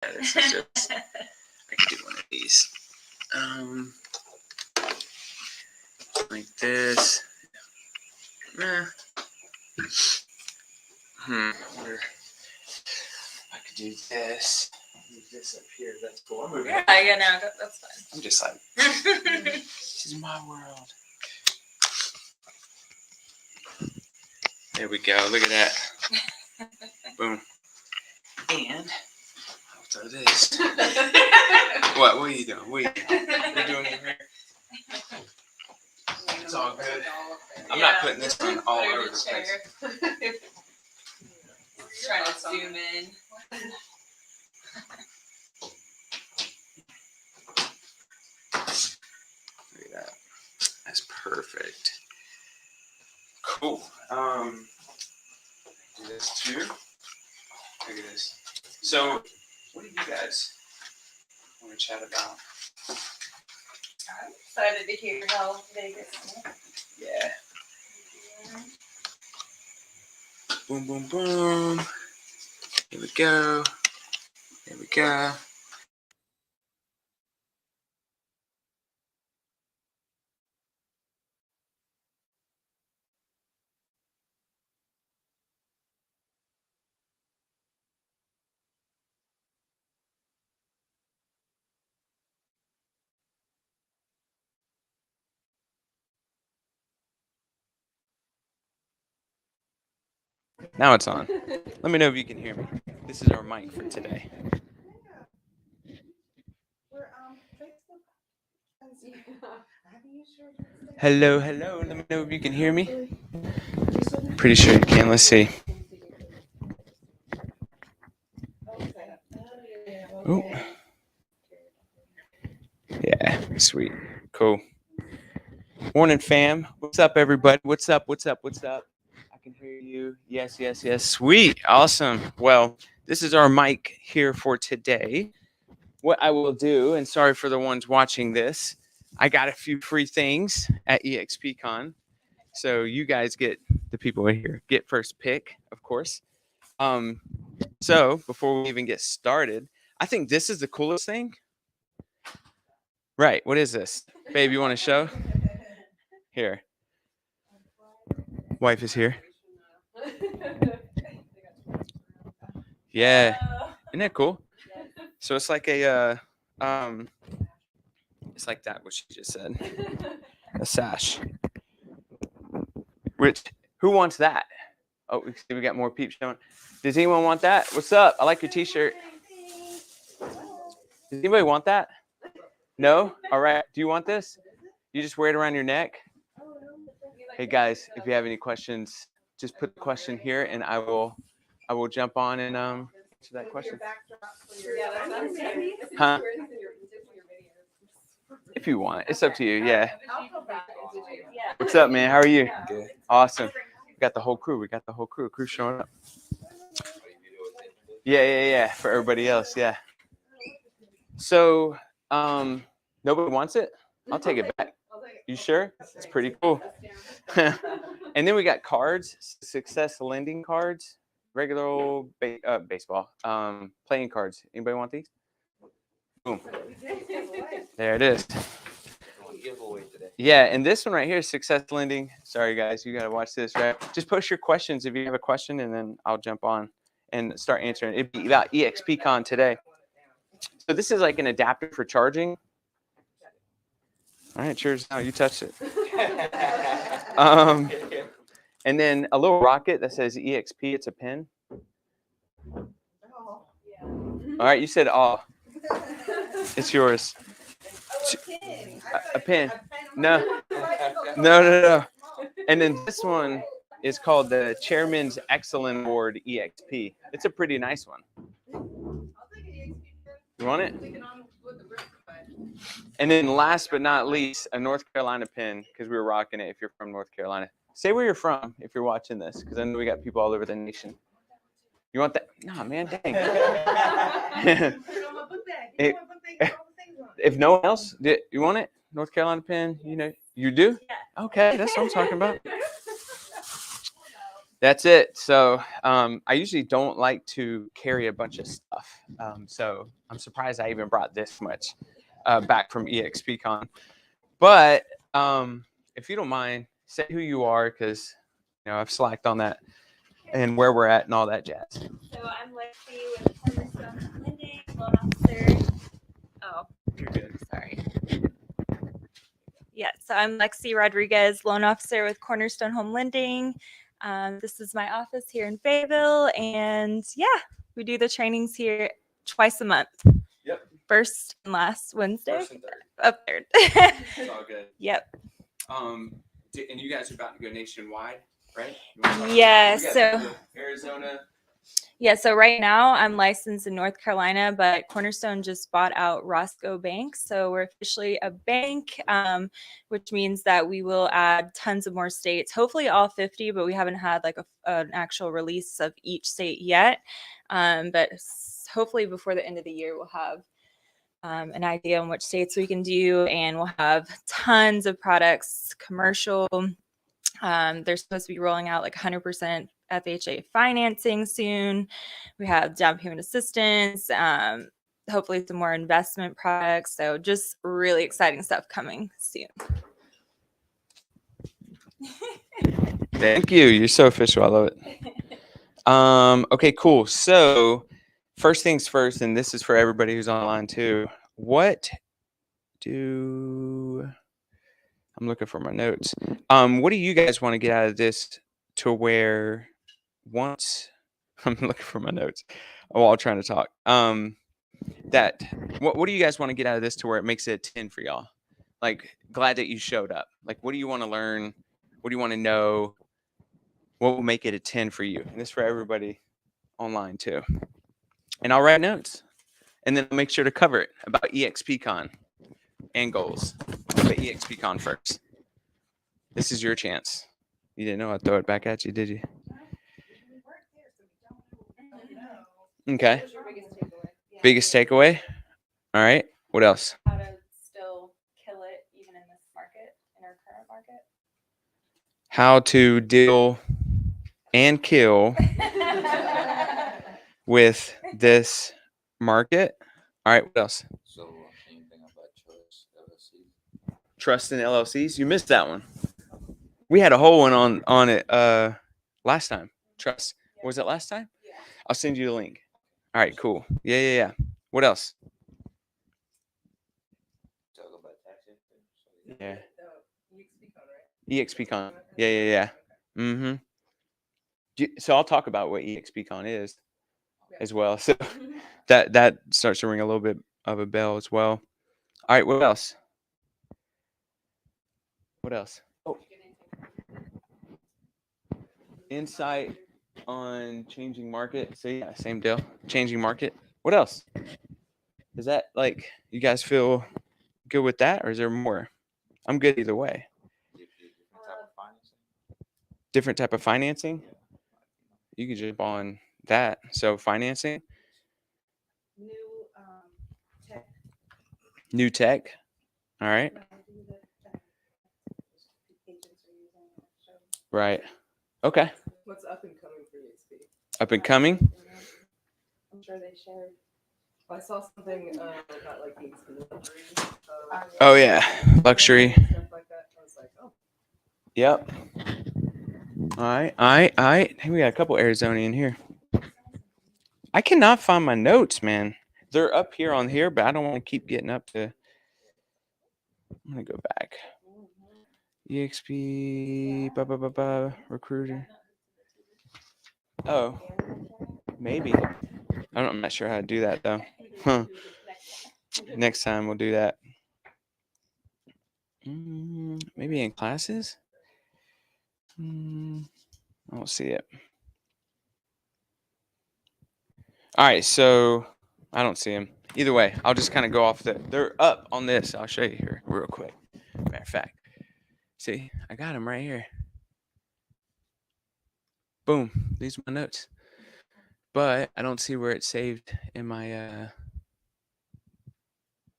This is just, I could do one of these. Like this. I could do this. Move this up here. That's cool. Yeah, no, that's fine. I'm just like, this is my world. There we go. Look at that. Boom. And I'll throw this. What are you doing? What are you doing? You're doing your hair? It's all good. I'm not putting this on all over the place. Trying to zoom in. Look at that. That's perfect. Cool. Do this too. Look at this. So, what do you guys want to chat about? I'm excited to hear how Vegas went. Yeah. Boom, boom, boom. Here we go. There we go. Now it's on. Let me know if you can hear me. This is our mic for today. Hello, hello. Let me know if you can hear me. Pretty sure you can. Let's see. Ooh. Yeah, sweet. Cool. Morning, fam. What's up, everybody? What's up? What's up? What's up? I can hear you. Yes, yes, yes. Sweet. Awesome. Well, this is our mic here for today. What I will do, and sorry for the ones watching this, I got a few free things at EXPCON. So you guys get, the people here, get first pick, of course. So before we even get started, I think this is the coolest thing. Right. What is this? Babe, you want to show? Here. Wife is here. Yeah. Isn't that cool? So it's like a, it's like that, what she just said. A sash. Which, who wants that? Oh, we got more peeps showing. Does anyone want that? What's up? I like your t-shirt. Does anybody want that? No? All right. Do you want this? You just wear it around your neck? Hey guys, if you have any questions, just put the question here and I will jump on and answer that question. Huh? If you want. It's up to you. Yeah. What's up, man? How are you? Good. Awesome. We got the whole crew. We got the whole crew. Crew showing up. Yeah. For everybody else. Yeah. So, nobody wants it? I'll take it back. You sure? It's pretty cool. And then we got cards, success lending cards, regular old baseball, playing cards. Anybody want these? Boom. There it is. Yeah, and this one right here is success lending. Sorry, guys, you got to watch this, right? Just post your questions if you have a question, and then I'll jump on and start answering. It'd be about EXPCON today. So this is like an adapter for charging. All right, cheers. Now you touched it. And then a little rocket that says EXP. It's a pin. All right, you said all. It's yours. A pin. No. And then this one is called the Chairman's Excellent Award EXP. It's a pretty nice one. You want it? And then last but not least, a North Carolina pin, because we were rocking it if you're from North Carolina. Say where you're from if you're watching this, because I know we got people all over the nation. You want that? Nah, man, dang. If no one else, you want it? North Carolina pin? You know, you do? Okay, that's what I'm talking about. That's it. So I usually don't like to carry a bunch of stuff. So I'm surprised I even brought this much back from EXPCON. But if you don't mind, say who you are, because I've slacked on that and where we're at and all that jazz. So I'm Lexi with Cornerstone Lending, loan officer. Oh, You're good. sorry. Yeah, so I'm Lexi Rodriguez, loan officer with Cornerstone Home Lending. This is my office here in Fayetteville, and yeah, we do the trainings here twice a month. Yep. First and last Wednesday. First and third. Up third. It's all good. Yep. And you guys are about to go nationwide, right? Yeah. You guys So. go to Arizona. Yeah, so right now I'm licensed in North Carolina, but Cornerstone just bought out Roscoe Bank. So we're officially a bank, which means that we will add tons of more states, hopefully all 50, but we haven't had like an actual release of each state yet. But hopefully before the end of the year, we'll have an idea on which states we can do, and we'll have tons of products, commercial. They're supposed to be rolling out like 100% FHA financing soon. We have down payment assistance, hopefully some more investment products. So just really exciting stuff coming soon. Thank you. You're so official. I love it. Okay, cool. So first things first, and this is for everybody who's online too. I'm looking for my notes. What do you guys want to get out of this to where once I'm looking for my notes while trying to talk. What do you guys want to get out of this to where it makes it a 10 for y'all? Like, glad that you showed up. Like, what do you want to learn? What do you want to know? What will make it a 10 for you? And this for everybody online too. And I'll write notes. And then I'll make sure to cover it about EXPCON and goals. But EXPCON first. This is your chance. You didn't know I'd throw it back at you, did you? Okay. Biggest takeaway? All right. What else? How to still kill it even in this market, in our current market. How to deal and kill with this market. All right. What else? So, anything about trust, LLC? Trust in LLCs. You missed that one. We had a whole one on it last time. Trust. Was it last time? Yeah. I'll send you the link. All right. Cool. Yeah. What else? Talk about taxes. Yeah. EXPCON, right? EXPCON. Yeah. Mm-hmm. So I'll talk about what EXPCON is as well. So that starts to ring a little bit of a bell as well. All right. What else? Oh. Insight on changing market. So yeah, same deal. Changing market. What else? Is that like you guys feel good with that, or is there more? I'm good either way. Different type of financing. You can jump on that. So financing, new tech. All right. Right. Okay. What's up and coming for EXP? Up and coming. I'm sure they shared. I saw something about like EXP luxury. Oh yeah, luxury. Stuff like that. I was like, oh. Yep. All right. Hey, we got a couple Arizona in here. I cannot find my notes, man. They're up here on here, but I don't want to keep getting up to. I'm gonna go back. EXP, recruiter. Oh, maybe. I'm not sure how to do that though. Huh. Next time we'll do that. Maybe in classes. I don't see it. All right, so I don't see them. Either way, I'll just kind of go off they're up on this. I'll show you here real quick. Matter of fact, see, I got them right here. Boom, these are my notes. But I don't see where it's saved in my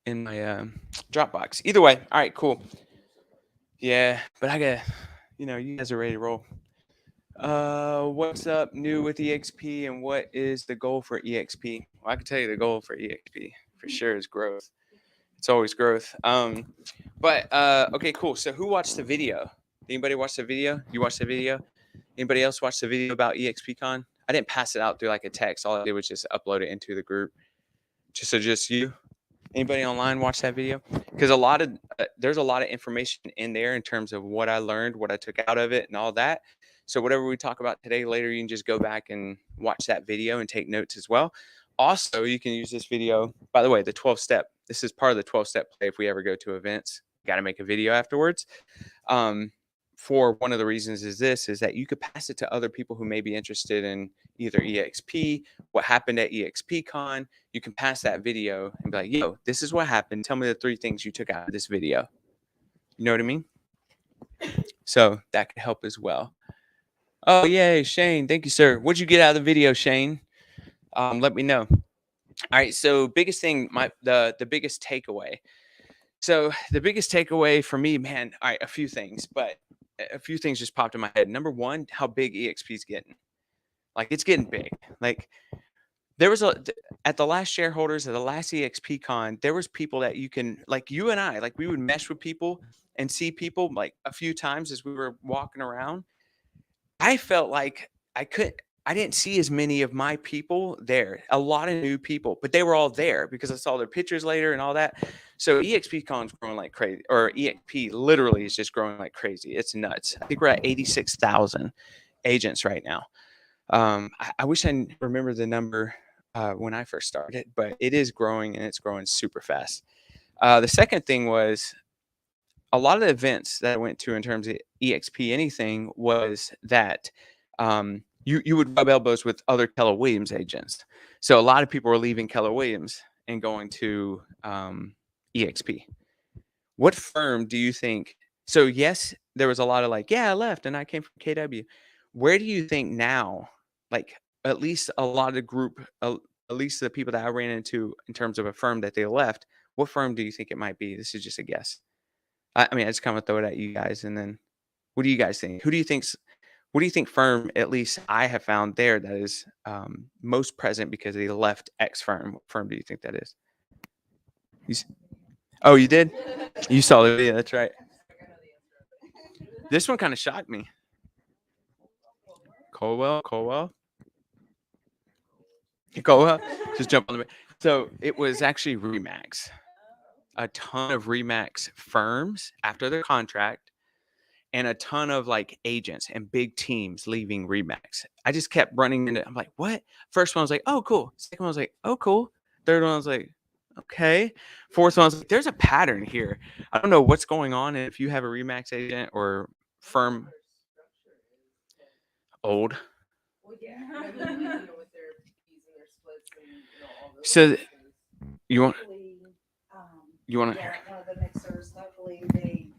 Dropbox. Either way, all right, cool. Yeah, but I got, you guys are ready to roll. What's up new with EXP and what is the goal for EXP? Well, I can tell you the goal for EXP for sure is growth. It's always growth. Okay, cool. So who watched the video? Anybody watch the video? You watched the video? Anybody else watch the video about EXPCon? I didn't pass it out through like a text. All I did was just upload it into the group. Just you. Anybody online watch that video? Because there's a lot of information in there in terms of what I learned, what I took out of it, and all that. So whatever we talk about today, later you can just go back and watch that video and take notes as well. Also, you can use this video. By the way, the 12-step. This is part of the 12-step play. If we ever go to events, got to make a video afterwards. For one of the reasons is that you could pass it to other people who may be interested in either EXP, what happened at EXPCon. You can pass that video and be like, yo, this is what happened. Tell me the 3 things you took out of this video. You know what I mean? So that could help as well. Oh, yay, Shane. Thank you, sir. What'd you get out of the video, Shane? Let me know. All right. So biggest thing, the biggest takeaway. So the biggest takeaway for me, man, all right, a few things just popped in my head. Number one, how big EXP is getting. Like it's getting big. Like there was at the last shareholders at the last EXPCon, there was people that you can, like you and I, like we would mesh with people and see people like a few times as we were walking around. I felt like I didn't see as many of my people there, a lot of new people, but they were all there because I saw their pictures later and all that. So EXPCon is growing like crazy, or EXP literally is just growing like crazy. It's nuts. I think we're at 86,000 agents right now. I wish I remember the number when I first started, but it is growing and it's growing super fast. The second thing was a lot of the events that I went to in terms of EXP anything was that you would rub elbows with other Keller Williams agents. So a lot of people were leaving Keller Williams and going to EXP. What firm do you think? So yes, there was a lot of like, yeah, I left and I came from KW. Where do you think now, like at least a lot of the group, at least the people that I ran into in terms of a firm that they left, what firm do you think it might be? This is just a guess. I mean, I just kind of throw it at you guys, and then what do you guys think? What do you think firm, at least I have found there, that is most present because they left X firm? What firm do you think that is? Oh, you did? You saw the video, that's right. This one kind of shocked me. Colwell. Just jump on the. So it was actually Remax. A ton of Remax firms after their contract, and a ton of like agents and big teams leaving Remax. I just kept running into. I'm like, what? First one was like, oh cool. Second one was like, oh cool. Third one was like, okay. Fourth one was like, there's a pattern here. I don't know what's going on. And if you have a Remax agent or firm, old. Well, yeah. With their fees and their splits and all those So things. you want to. Yeah, one of the mixers, luckily they,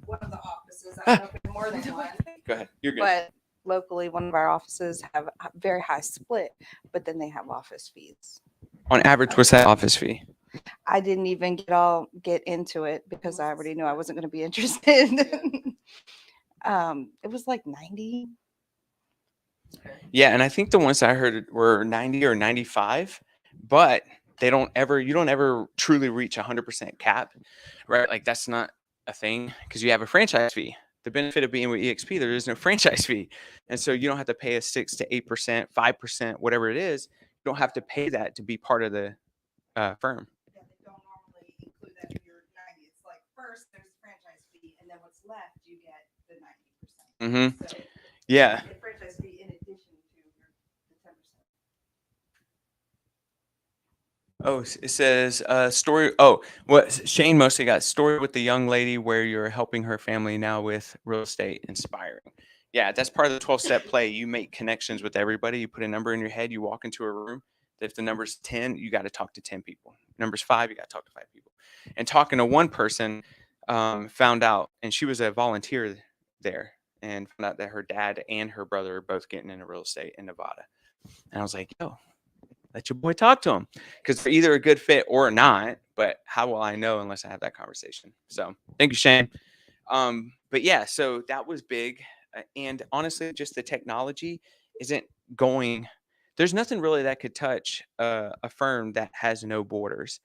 one of the offices, I don't know if it's more than one, Go ahead. You're good. but locally, one of our offices have a very high split, but then they have office fees. On average, what's that office fee? I didn't even get into it because I already knew I wasn't going to be interested. It was like 90. Yeah, and I think the ones I heard were 90 or 95, but you don't ever truly reach 100% cap, right? Like that's not a thing because you have a franchise fee. The benefit of being with EXP, there is no franchise fee. And so you don't have to pay a 6 to 8%, 5%, whatever it is. You don't have to pay that to be part of the firm. Yeah, they don't normally include that in your 90. It's like first there's the franchise fee, and then what's left you get the 90%. Mm-hmm. So Yeah. the franchise fee in addition to the 10%. Oh, it says story. Oh, what Shane mostly got story with the young lady where you're helping her family now with real estate inspiring. Yeah, that's part of the 12-step play. You make connections with everybody. You put a number in your head. You walk into a room. If the number's 10, you got to talk to 10 people. Number's 5, you got to talk to 5 people. And talking to one person, found out, and she was a volunteer there, and found out that her dad and her brother are both getting into real estate in Nevada. And I was like, yo, let your boy talk to him, because they're either a good fit or not. But how will I know unless I have that conversation? So thank you, Shane. But yeah, so that was big. And honestly, just the technology isn't going. There's nothing really that could touch a firm that has no borders.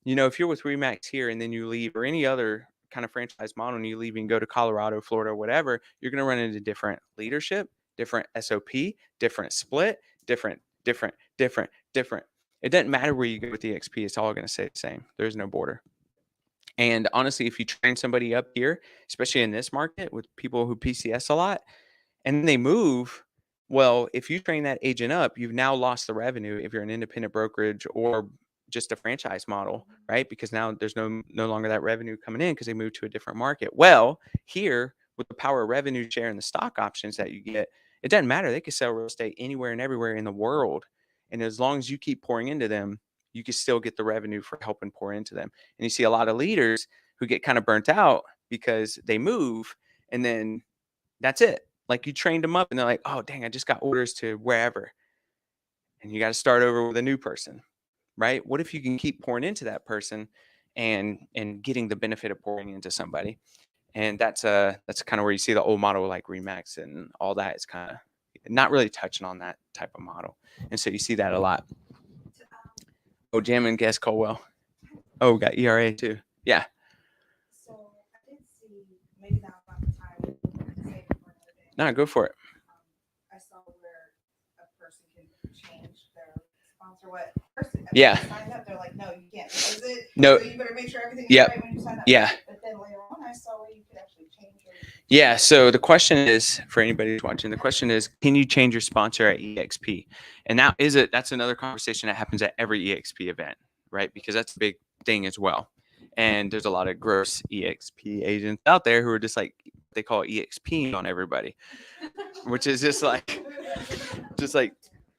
You know, if you're with Remax here and then you leave, or any other kind of franchise model, and you leave and go to Colorado, Florida, whatever, you're going to run into different leadership, different SOP, different split, different. It doesn't matter where you go with EXP. It's all going to stay the same. There's no border. And honestly, if you train somebody up here, especially in this market with people who PCS a lot, and then they move, well, if you train that agent up, you've now lost the revenue if you're an independent brokerage or just a franchise model, right? Because now there's no longer that revenue coming in because they moved to a different market. Well, here with the power of revenue share and the stock options that you get, it doesn't matter. They can sell real estate anywhere and everywhere in the world. And as long as you keep pouring into them, you can still get the revenue for helping pour into them. And you see a lot of leaders who get kind of burnt out because they move and then that's it. Like you trained them up and they're like, oh, dang, I just got orders to wherever. And you got to start over with a new person, right? What if you can keep pouring into that person and getting the benefit of pouring into somebody? And that's kind of where you see the old model like Remax and all that is kind of not really touching on that type of model. And so you see that a lot. Oh, Jam and Guess Colwell. Oh, we got ERA too. Yeah. So I did see, maybe now's not the time to save it for another day. No, go for it. I saw where a person can change their sponsor. What person? Yeah. Signed up, they're like, no, you can't. Is it? No. So you better make sure everything is Yep. right when you sign up. Yeah. But then later on, I saw where you could actually change your. Yeah. So the question is, for anybody who's watching, the question is, can you change your sponsor at EXP? And that's another conversation that happens at every EXP event, right? Because that's a big thing as well. And there's a lot of gross EXP agents out there who are just like, they call it EXP on everybody, which is just like, you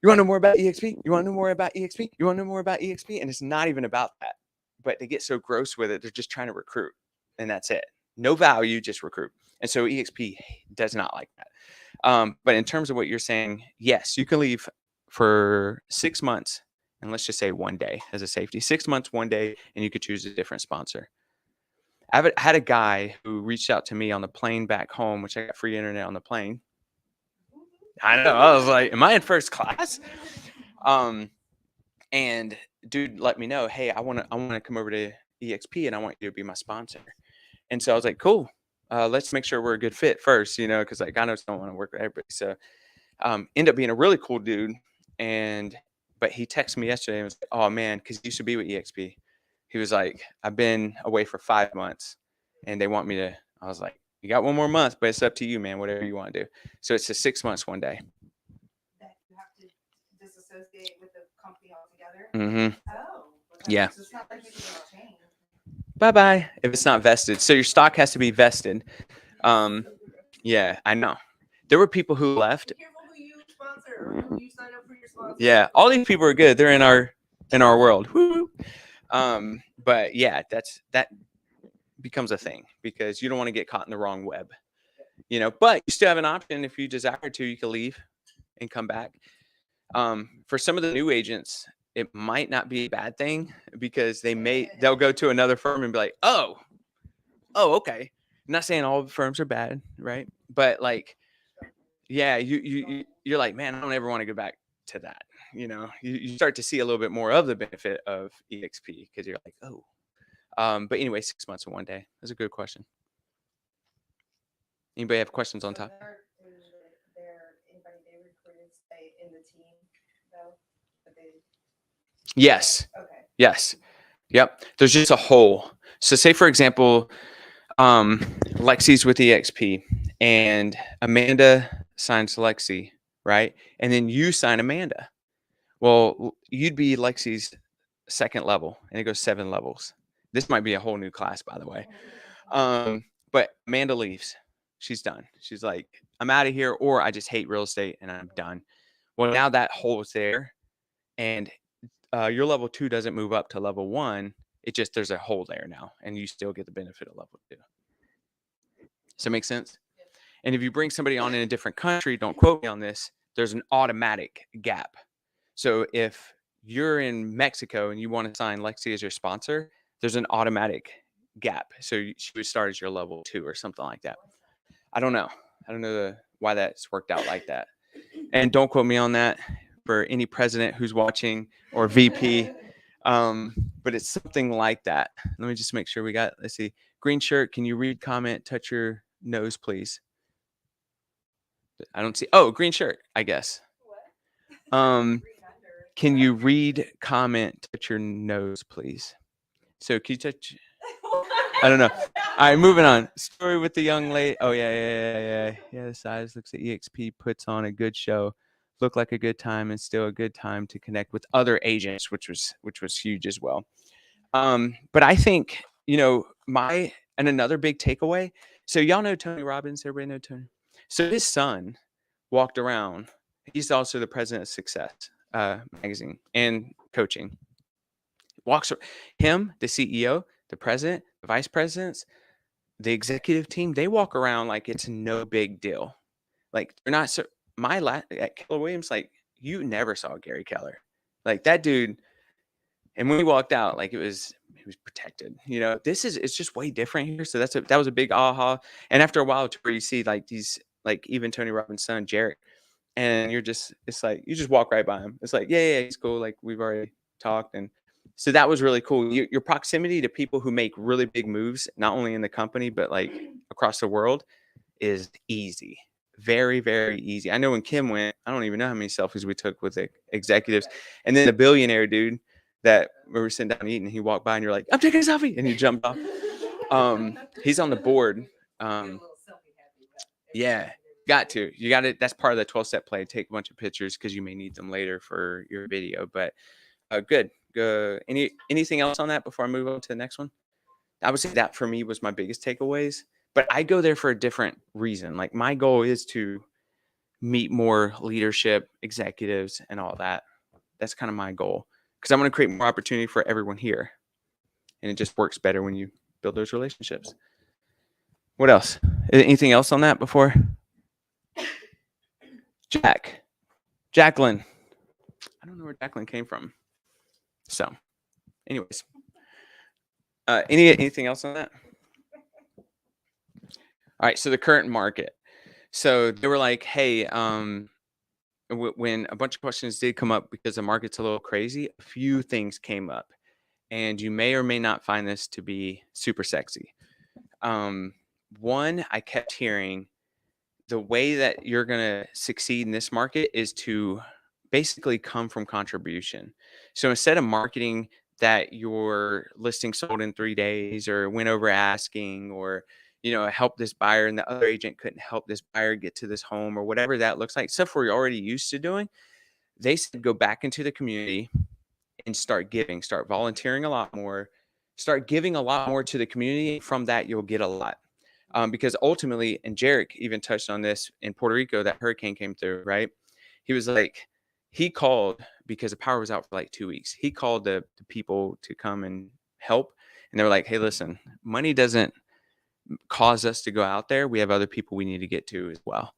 want to know more about EXP? You want to know more about EXP? You want to know more about EXP? And it's not even about that, but they get so gross with it. They're just trying to recruit and that's it. No value, just recruit. And so EXP does not like that. But in terms of what you're saying, yes, you can leave for 6 months and let's just say 1 day as a safety, 6 months, 1 day, and you could choose a different sponsor. I've had a guy who reached out to me on the plane back home, which I got free internet on the plane. I know. I was like, am I in first class? And dude let me know, hey, I want to come over to EXP and I want you to be my sponsor. And so I was like, cool. Let's make sure we're a good fit first, you know, because like I just don't want to work with everybody. So end up being a really cool dude. But he texted me yesterday and was like, oh man, because he used to be with EXP. He was like, I've been away for 5 months and they want me to. I was like, you got 1 more month, but it's up to you, man, whatever you want to do. So it's a 6 months, 1 day. That you have to disassociate with the company altogether. Mm-hmm. Oh. Yeah. So it's not like you can change. Bye-bye if it's not vested. So your stock has to be vested. Yeah, I know. There were people who left. Be careful who you sponsor or who you sign up for your sponsor. Yeah, all these people are good. They're in our world. Woo. But yeah, that becomes a thing because you don't want to get caught in the wrong web. You know, but you still have an option if you desire to, you can leave and come back. For some of the new agents, it might not be a bad thing because they'll go to another firm and be like, oh, okay. I'm not saying all firms are bad, right? But like, yeah, you're like, man, I don't ever want to go back to that. You know, you start to see a little bit more of the benefit of EXP because you're like, oh. But anyway, 6 months and 1 day. That's a good question. Anybody have questions on top? Anybody they recruited stay in the team though? Yes. Okay. Yes. Yep. There's just a hole. So say, for example, Lexi's with EXP and Amanda signs Lexi, right? And then you sign Amanda. Well, you'd be Lexi's second level and it goes 7 levels. This might be a whole new class, by the way. But Amanda leaves. She's done. She's like, I'm out of here, or I just hate real estate and I'm done. Well, now that hole is there and your level 2 doesn't move up to level 1. It just, there's a hole there now and you still get the benefit of level 2. Does that make sense? And if you bring somebody on in a different country, don't quote me on this, there's an automatic gap. So if you're in Mexico and you want to sign Lexi as your sponsor, there's an automatic gap. So she would start as your level 2 or something like that. I don't know why that's worked out like that. And don't quote me on that for any president who's watching or VP. But it's something like that. Let me just make sure we got, let's see, green shirt. Can you read, comment, touch your nose, please? I don't see. Oh, green shirt, I guess. Can you read, comment, touch your nose, please? So can you touch? I don't know. All right, moving on. Story with the young lady. Oh yeah. The size looks at EXP puts on a good show. Looked like a good time and still a good time to connect with other agents, which was huge as well. But I think, and another big takeaway. So y'all know Tony Robbins. Everybody know Tony. So his son walked around. He's also the president of Success magazine and coaching. Him, the CEO, the president, the vice presidents, the executive team, they walk around like it's no big deal. Like they're not so at Keller Williams, like you never saw Gary Keller. Like that dude, and when he walked out, like he was protected. It's just way different here. So that was a big aha. And after a while, to where you see like these, like even Tony Robbins' son, Jarek, and it's like you just walk right by him. It's like, yeah, he's cool. Like we've already talked. And so that was really cool. Your proximity to people who make really big moves, not only in the company, but like across the world, is easy. Very, very easy. I know when Kim went, I don't even know how many selfies we took with the executives. And then the billionaire dude that we were sitting down eating, he walked by and you're like, I'm taking a selfie. And he jumped off. He's on the board. Yeah, got to. You got it. That's part of the 12-step play. Take a bunch of pictures because you may need them later for your video. But good. Anything else on that before I move on to the next one? I would say that for me was my biggest takeaways. But I go there for a different reason. Like my goal is to meet more leadership, executives, and all that. That's kind of my goal because I want to create more opportunity for everyone here. And it just works better when you build those relationships. What else? Anything else on that before? Jacqueline. I don't know where Jacqueline came from. So, anyways. Anything else on that? All right, so the current market. So they were like, hey, when a bunch of questions did come up because the market's a little crazy, a few things came up. And you may or may not find this to be super sexy. One, I kept hearing the way that you're going to succeed in this market is to basically come from contribution. So instead of marketing that your listing sold in 3 days or went over asking or help this buyer and the other agent couldn't help this buyer get to this home or whatever that looks like, stuff we're already used to doing, they said go back into the community and start giving, start volunteering a lot more, start giving a lot more to the community. From that, you'll get a lot. Because ultimately, and Jarek even touched on this in Puerto Rico, that hurricane came through, right? He was like, he called because the power was out for like 2 weeks. He called the people to come and help. And they were like, hey, listen, money doesn't cause us to go out there. We have other people we need to get to as well.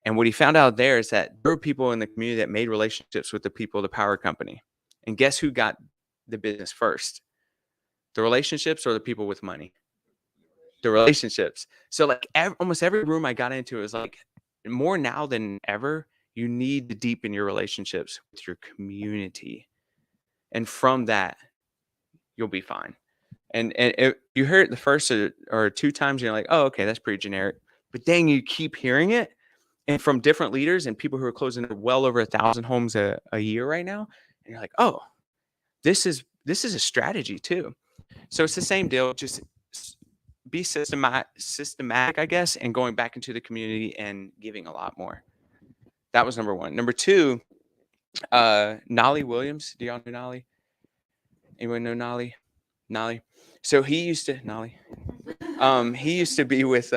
And what he found out there is that there were people in the community that made relationships with the people of the power company. And guess who got the business first? The relationships or the people with money? The relationships. So like almost every room I got into is like, more now than ever, you need to deepen your relationships with your community. And from that, you'll be fine. And you hear it the first or 2 times, and you're like, oh, okay, that's pretty generic. But then you keep hearing it, and from different leaders and people who are closing well over 1,000 homes a year right now, and you're like, oh, this is a strategy too. So it's the same deal. Just be systematic, I guess, and going back into the community and giving a lot more. That was number 1. Number 2, Nolly Williams. Do y'all know Nolly? Anyone know Nolly? Nolly. So he used to be with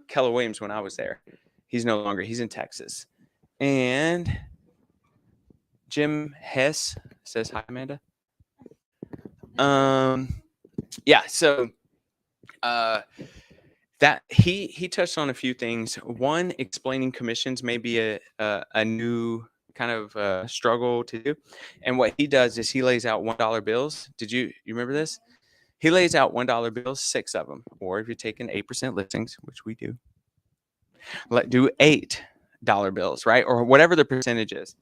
Keller Williams when I was there. He's no longer. He's in Texas. And Jim Hess says hi, Amanda. Yeah. So that he touched on a few things. One, explaining commissions may be a new kind of struggle to do. And what he does is he lays out $1 bills. You remember this? He lays out $1 bills, 6 of them. Or if you're taking 8% listings, which we do, Do $8 bills, right? Or whatever the percentage is.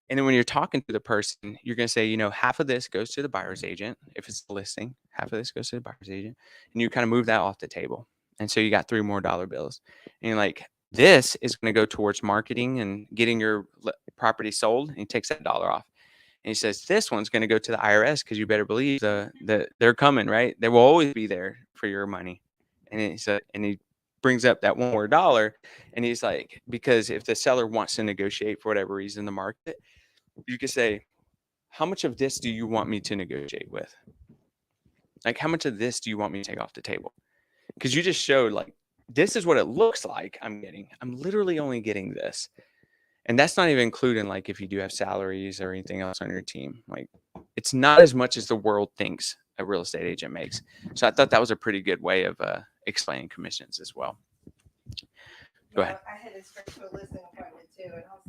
And then when you're talking to the person, you're going to say, half of this goes to the buyer's agent. If it's a listing, half of this goes to the buyer's agent. And you kind of move that off the table. And so you got $3 more bills. And you're like, this is going to go towards marketing and getting your property sold. And he takes that dollar off. And he says, this one's going to go to the IRS because you better believe that they're coming, right? They will always be there for your money. And he brings up that $1 more. And he's like, because if the seller wants to negotiate for whatever reason in the market, you could say, how much of this do you want me to negotiate with? Like, how much of this do you want me to take off the table? Because you just showed, like, this is what it looks like I'm getting. I'm literally only getting this. And that's not even including, like, if you do have salaries or anything else on your team. Like, it's not as much as the world thinks a real estate agent makes. So I thought that was a pretty good way of explaining commissions as well. Go ahead. I had to stretch to a listing appointment too, and I was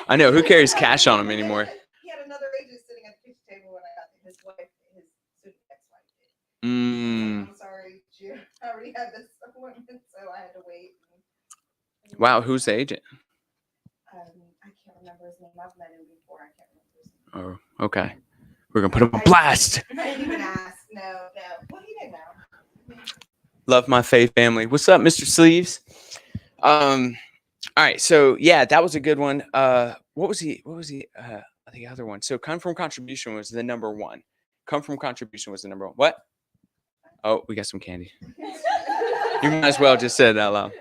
I know, who carries cash on them anymore? He had another agent sitting at the kitchen table when I got there. His wife, his ex-wife did. I'm sorry, Jim. I already had this appointment, so I had to wait. Wow, who's the agent? I can't remember his name. I've met him before. I can't remember his name. Oh, okay. We're gonna put him on blast. I didn't even ask. No. Well, he didn't know. Love my Faith family. What's up, Mr. Sleeves? All right, so yeah, that was a good one. What was the other one? So come from contribution was the number one. Come from contribution was the number one. What? Oh, we got some candy. You might as well just say it out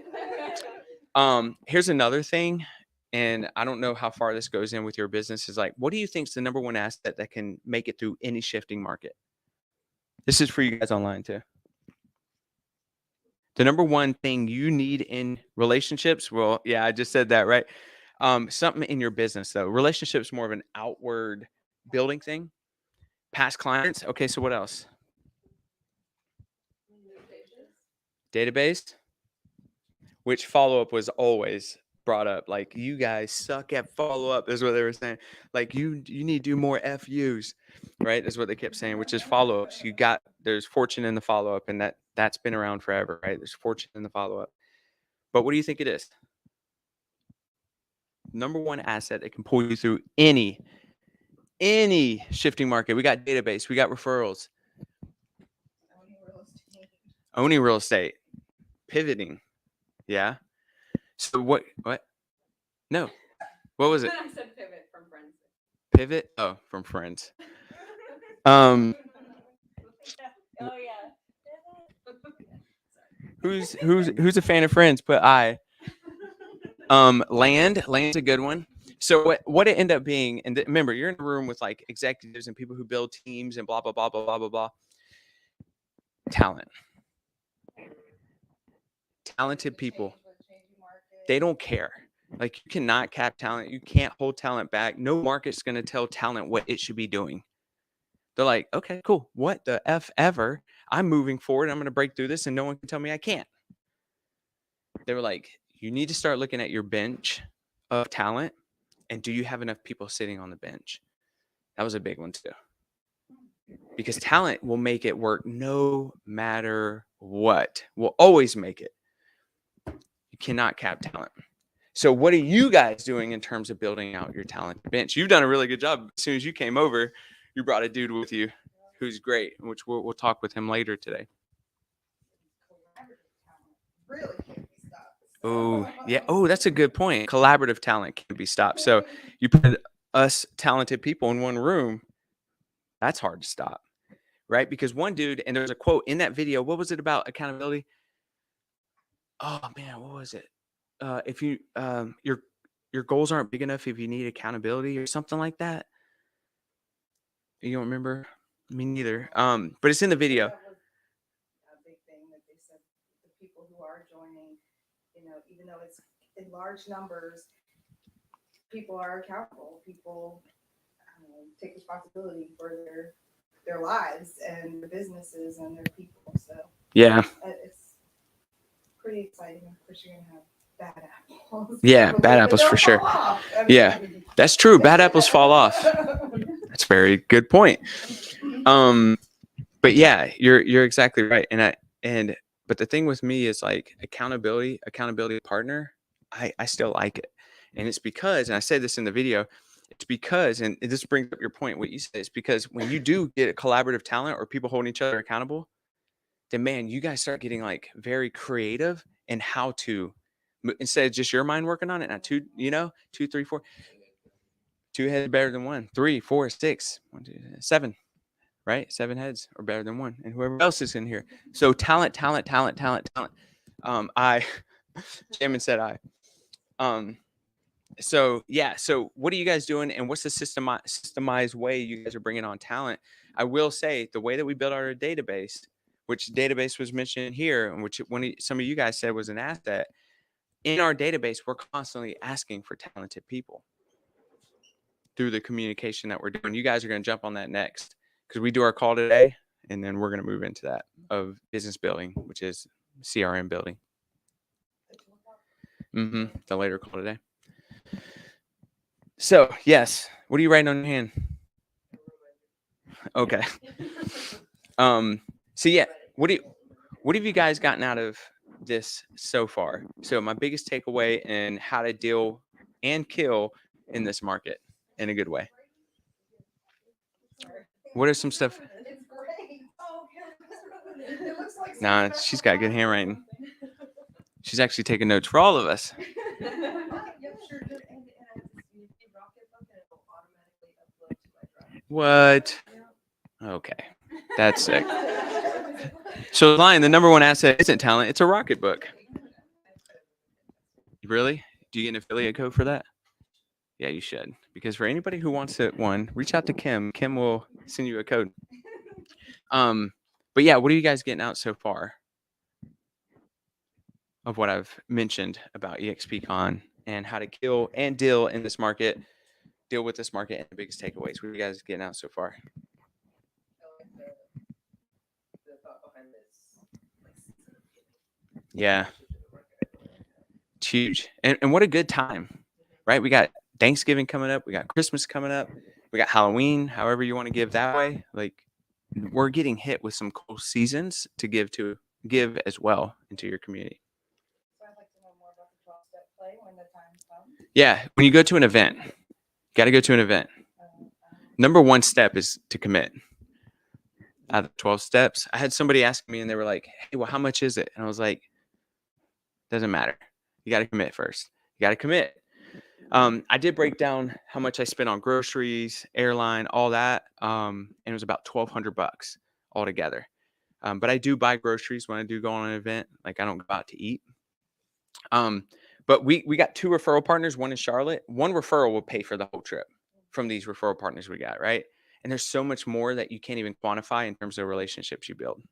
loud. Here's another thing, and I don't know how far this goes in with your business. Is like, what do you think is the number one asset that can make it through any shifting market? This is for you guys online too. The number one thing you need in relationships, well, yeah, I just said that, right? Something in your business, though. Relationships more of an outward building thing. Past clients. Okay, so what else? Database. Which follow-up was always brought up. Like, you guys suck at follow-up is what they were saying. Like, you need to do more FUs, right? Is what they kept saying, which is follow-ups. There's fortune in the follow-up, and that's been around forever, right? There's fortune in the follow-up. But what do you think it is? Number one asset that can pull you through any shifting market. We got database. We got referrals. Owning real estate. Pivoting. Yeah. So what? No. What was it? I said pivot from friends. Pivot? Oh, from friends. Oh yeah. Who's a fan of Friends? Put I. Land's a good one. So what it ended up being, and remember, you're in a room with like executives and people who build teams and blah blah blah blah blah blah blah. Talent. Talented people. They don't care. Like, you cannot cap talent. You can't hold talent back. No market's going to tell talent what it should be doing. They're like, okay, cool. What the F ever? I'm moving forward. I'm going to break through this and no one can tell me I can't. They were like, you need to start looking at your bench of talent. And do you have enough people sitting on the bench? That was a big one too. Because talent will make it work no matter what. Will always make it. You cannot cap talent. So what are you guys doing in terms of building out your talent bench? You've done a really good job. As soon as you came over, you brought a dude with you who's great, which we'll talk with him later today. Really can't be stopped. Oh, yeah. Oh, that's a good point. Collaborative talent can't be stopped. So you put us talented people in one room, that's hard to stop, right? Because one dude, and there's a quote in that video. What was it about accountability? Oh man, what was it? If you your goals aren't big enough, if you need accountability or something like that. You don't remember? Me neither. But it's in the video. That was a big thing that they said. The people who are joining, even though it's in large numbers, people are accountable. People take responsibility for their lives and their businesses and their people. So Yeah. it's pretty exciting. Of course, you're gonna have bad apples. Yeah, bad apples for sure. Yeah, that's true. Bad apples fall off. That's a very good point. But yeah, you're exactly right. But But the thing with me is like accountability partner. I still like it. And it's because, and I said this in the video, it's because, and this brings up your point, what you said, it's because when you do get a collaborative talent or people holding each other accountable, then man, you guys start getting like very creative in how to, instead of just your mind working on it, not two, 2, 3, 4, 2 heads better than 1, 3, 4, 6, 1, 2, 7, right? 7 heads are better than 1, and whoever else is in here. So talent. Jamin said so yeah, so what are you guys doing, and what's the systemized way you guys are bringing on talent? I will say the way that we build our database, which database was mentioned here, and which some of you guys said was an asset in our database, we're constantly asking for talented people through the communication that we're doing. You guys are going to jump on that next because we do our call today, and then we're going to move into that of business building, which is CRM building. The later call today. So yes, what are you writing on your hand? Okay. So yeah, what have you guys gotten out of this so far? So my biggest takeaway in how to deal and kill in this market in a good way. What are some stuff? It's great. Oh, it looks like Nah, she's got good handwriting. She's actually taking notes for all of us. Yep, sure did. And I have this Unity Rocket book and it'll automatically upload to my drive. What? Okay, that's sick. So Lion, the number one asset isn't talent; it's a Rocket book. Really? Do you get an affiliate code for that? Yeah, you should. Because for anybody who wants it, reach out to Kim. Kim will send you a code. But yeah, what are you guys getting out so far of what I've mentioned about EXPCON and how to kill and deal with this market, and the biggest takeaways? What are you guys getting out so far? I like the thought behind this, like, season of giving. Yeah, it's huge. And what a good time, right? We got Thanksgiving coming up. We got Christmas coming up. We got Halloween, however you want to give that way. Like, we're getting hit with some cool seasons to give as well into your community. So I'd like to know more about the 12-step play when the time comes. Yeah, when you go to an event, got to go to an event. Number one step is to commit. Out of 12 steps, I had somebody ask me and they were like, hey, well, how much is it? And I was like, doesn't matter. You got to commit first. You got to commit. I did break down how much I spent on groceries, airline, all that. And it was about $1,200 altogether. But I do buy groceries when I do go on an event. Like, I don't go out to eat. But we got 2 referral partners, one in Charlotte. One referral will pay for the whole trip from these referral partners we got, right? And there's so much more that you can't even quantify in terms of relationships you build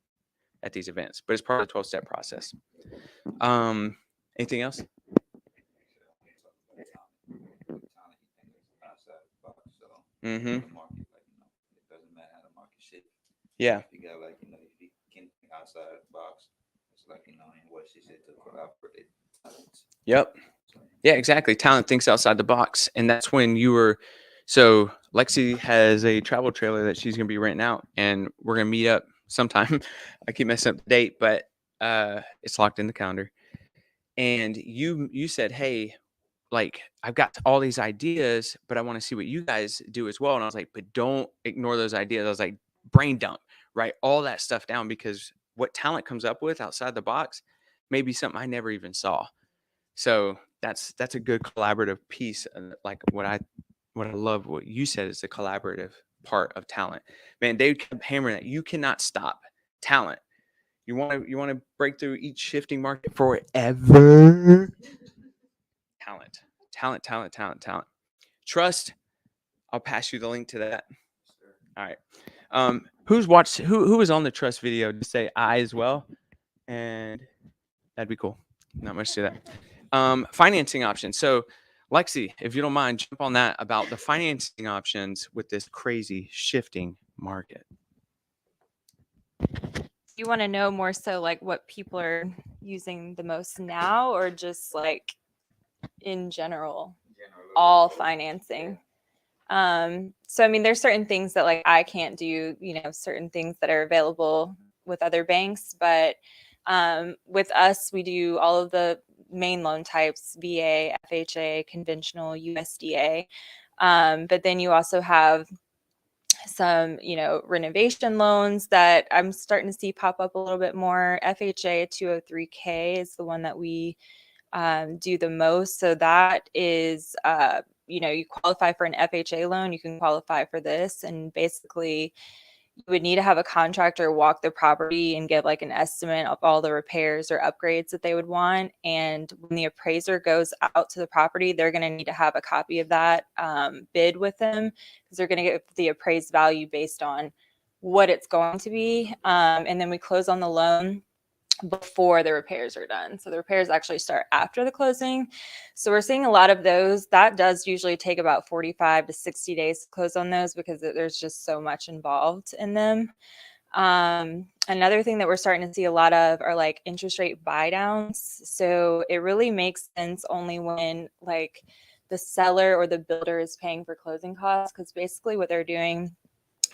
at these events. But it's part of the 12-step process. Anything else? Mm-hmm. It doesn't matter how the market shifts. Yeah. You got, like, if you can think outside the box, it's like, in what she said, to collaborate. Yep. Yeah, exactly. Talent thinks outside the box. And that's when so Lexi has a travel trailer that she's going to be renting out, and we're going to meet up sometime. I keep messing up the date, but it's locked in the calendar. And you said, hey, like, I've got all these ideas, but I want to see what you guys do as well. And I was like, but don't ignore those ideas. I was like, brain dump, write all that stuff down, because what talent comes up with outside the box may be something I never even saw. So that's a good collaborative piece. And like what I love what you said is the collaborative part of talent. Man, Dave kept hammering that you cannot stop talent. You want to break through each shifting market forever. Talent. Trust. I'll pass you the link to that. All right. Who was on the trust video? Just say I as well, and that'd be cool. Not much to that. Financing options. So Lexi, if you don't mind, jump on that about the financing options with this crazy shifting market. You want to know more so like what people are using the most now, or just like in general, all financing? So I mean, there's certain things that like I can't do, certain things that are available with other banks, but With us, we do all of the main loan types: VA, FHA, conventional, USDA. But then you also have some, renovation loans that I'm starting to see pop up a little bit more. FHA 203K is the one that we do the most. So that is, you qualify for an FHA loan, you can qualify for this. And basically, you would need to have a contractor walk the property and give like an estimate of all the repairs or upgrades that they would want. And when the appraiser goes out to the property, they're going to need to have a copy of that bid with them, because they're going to get the appraised value based on what it's going to be. And then we close on the loan before the repairs are done. So the repairs actually start after the closing. So we're seeing a lot of those. That does usually take about 45 to 60 days to close on those, because there's just so much involved in them. Another thing that we're starting to see a lot of are like interest rate buy downs. So it really makes sense only when like the seller or the builder is paying for closing costs, because basically what they're doing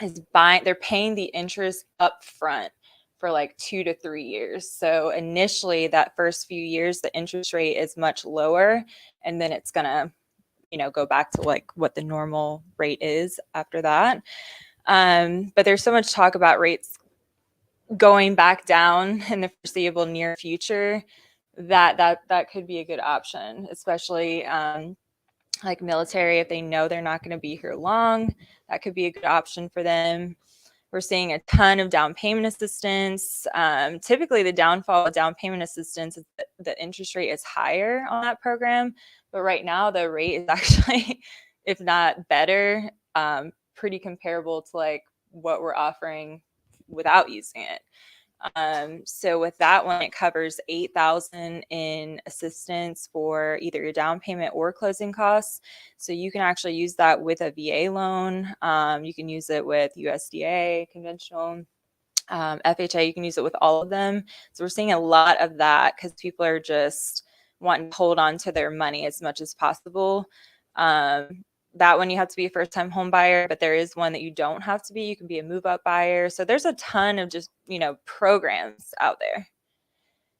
is they're paying the interest up front for like 2 to 3 years. So initially that first few years, the interest rate is much lower, and then it's gonna, go back to like what the normal rate is after that. But there's so much talk about rates going back down in the foreseeable near future that could be a good option, especially like military. If they know they're not going to be here long, that could be a good option for them. We're seeing a ton of down payment assistance. Typically, the downfall of down payment assistance is that the interest rate is higher on that program. But right now, the rate is actually, if not better, pretty comparable to like what we're offering without using it. So with that one, it covers $8,000 in assistance for either your down payment or closing costs. So you can actually use that with a VA loan. You can use it with USDA, conventional, FHA. You can use it with all of them. So we're seeing a lot of that because people are just wanting to hold on to their money as much as possible. That one you have to be a first-time home buyer, but there is one that you don't have to be. You can be a move-up buyer. So there's a ton of just, programs out there.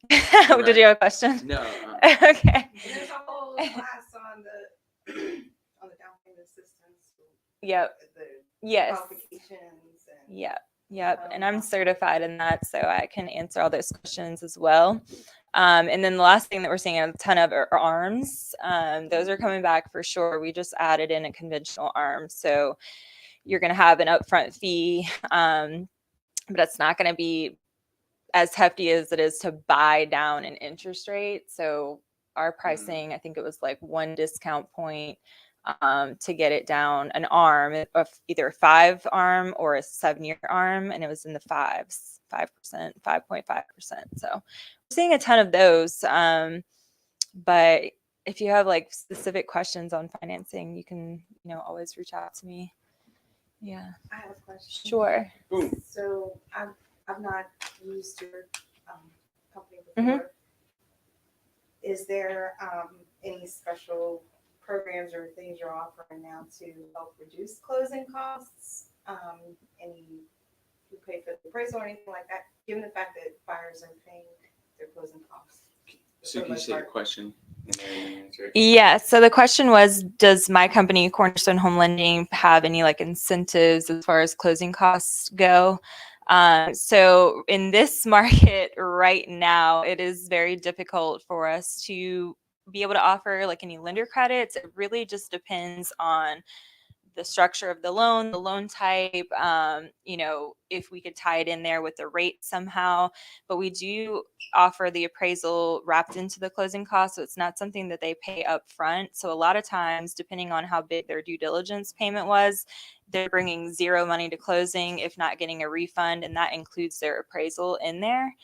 Right. Did you have a question? No. Okay. There's a whole class on the down payment assistance. Yep. The Yes. qualifications. And, Yep. And I'm certified in that, so I can answer all those questions as well. And then the last thing that we're seeing a ton of are arms. Those are coming back for sure. We just added in a conventional arm. So you're going to have an upfront fee, but it's not going to be as hefty as it is to buy down an interest rate. So our pricing, I think it was like 1 discount point to get it down, an arm of either a 5 arm or a 7-year arm. And it was in the 5%, 5.5%. So we're seeing a ton of those. But if you have like specific questions on financing, you can, always reach out to me. Yeah. I have a question. Sure. Boom. So I've not used your company Mm-hmm. before. Is there any special programs or things you're offering now to help reduce closing costs? Any you pay for the appraisal or anything like that, given the fact that buyers are paying their closing costs? So can you say your question and then you can answer it? Yeah. So the question was, does my company, Cornerstone Home Lending, have any like incentives as far as closing costs go? So in this market right now, it is very difficult for us to be able to offer like any lender credits. It really just depends on the structure of the loan type, if we could tie it in there with the rate somehow. But we do offer the appraisal wrapped into the closing cost, so it's not something that they pay up front. So a lot of times, depending on how big their due diligence payment was, they're bringing zero money to closing, if not getting a refund, and that includes their appraisal in there.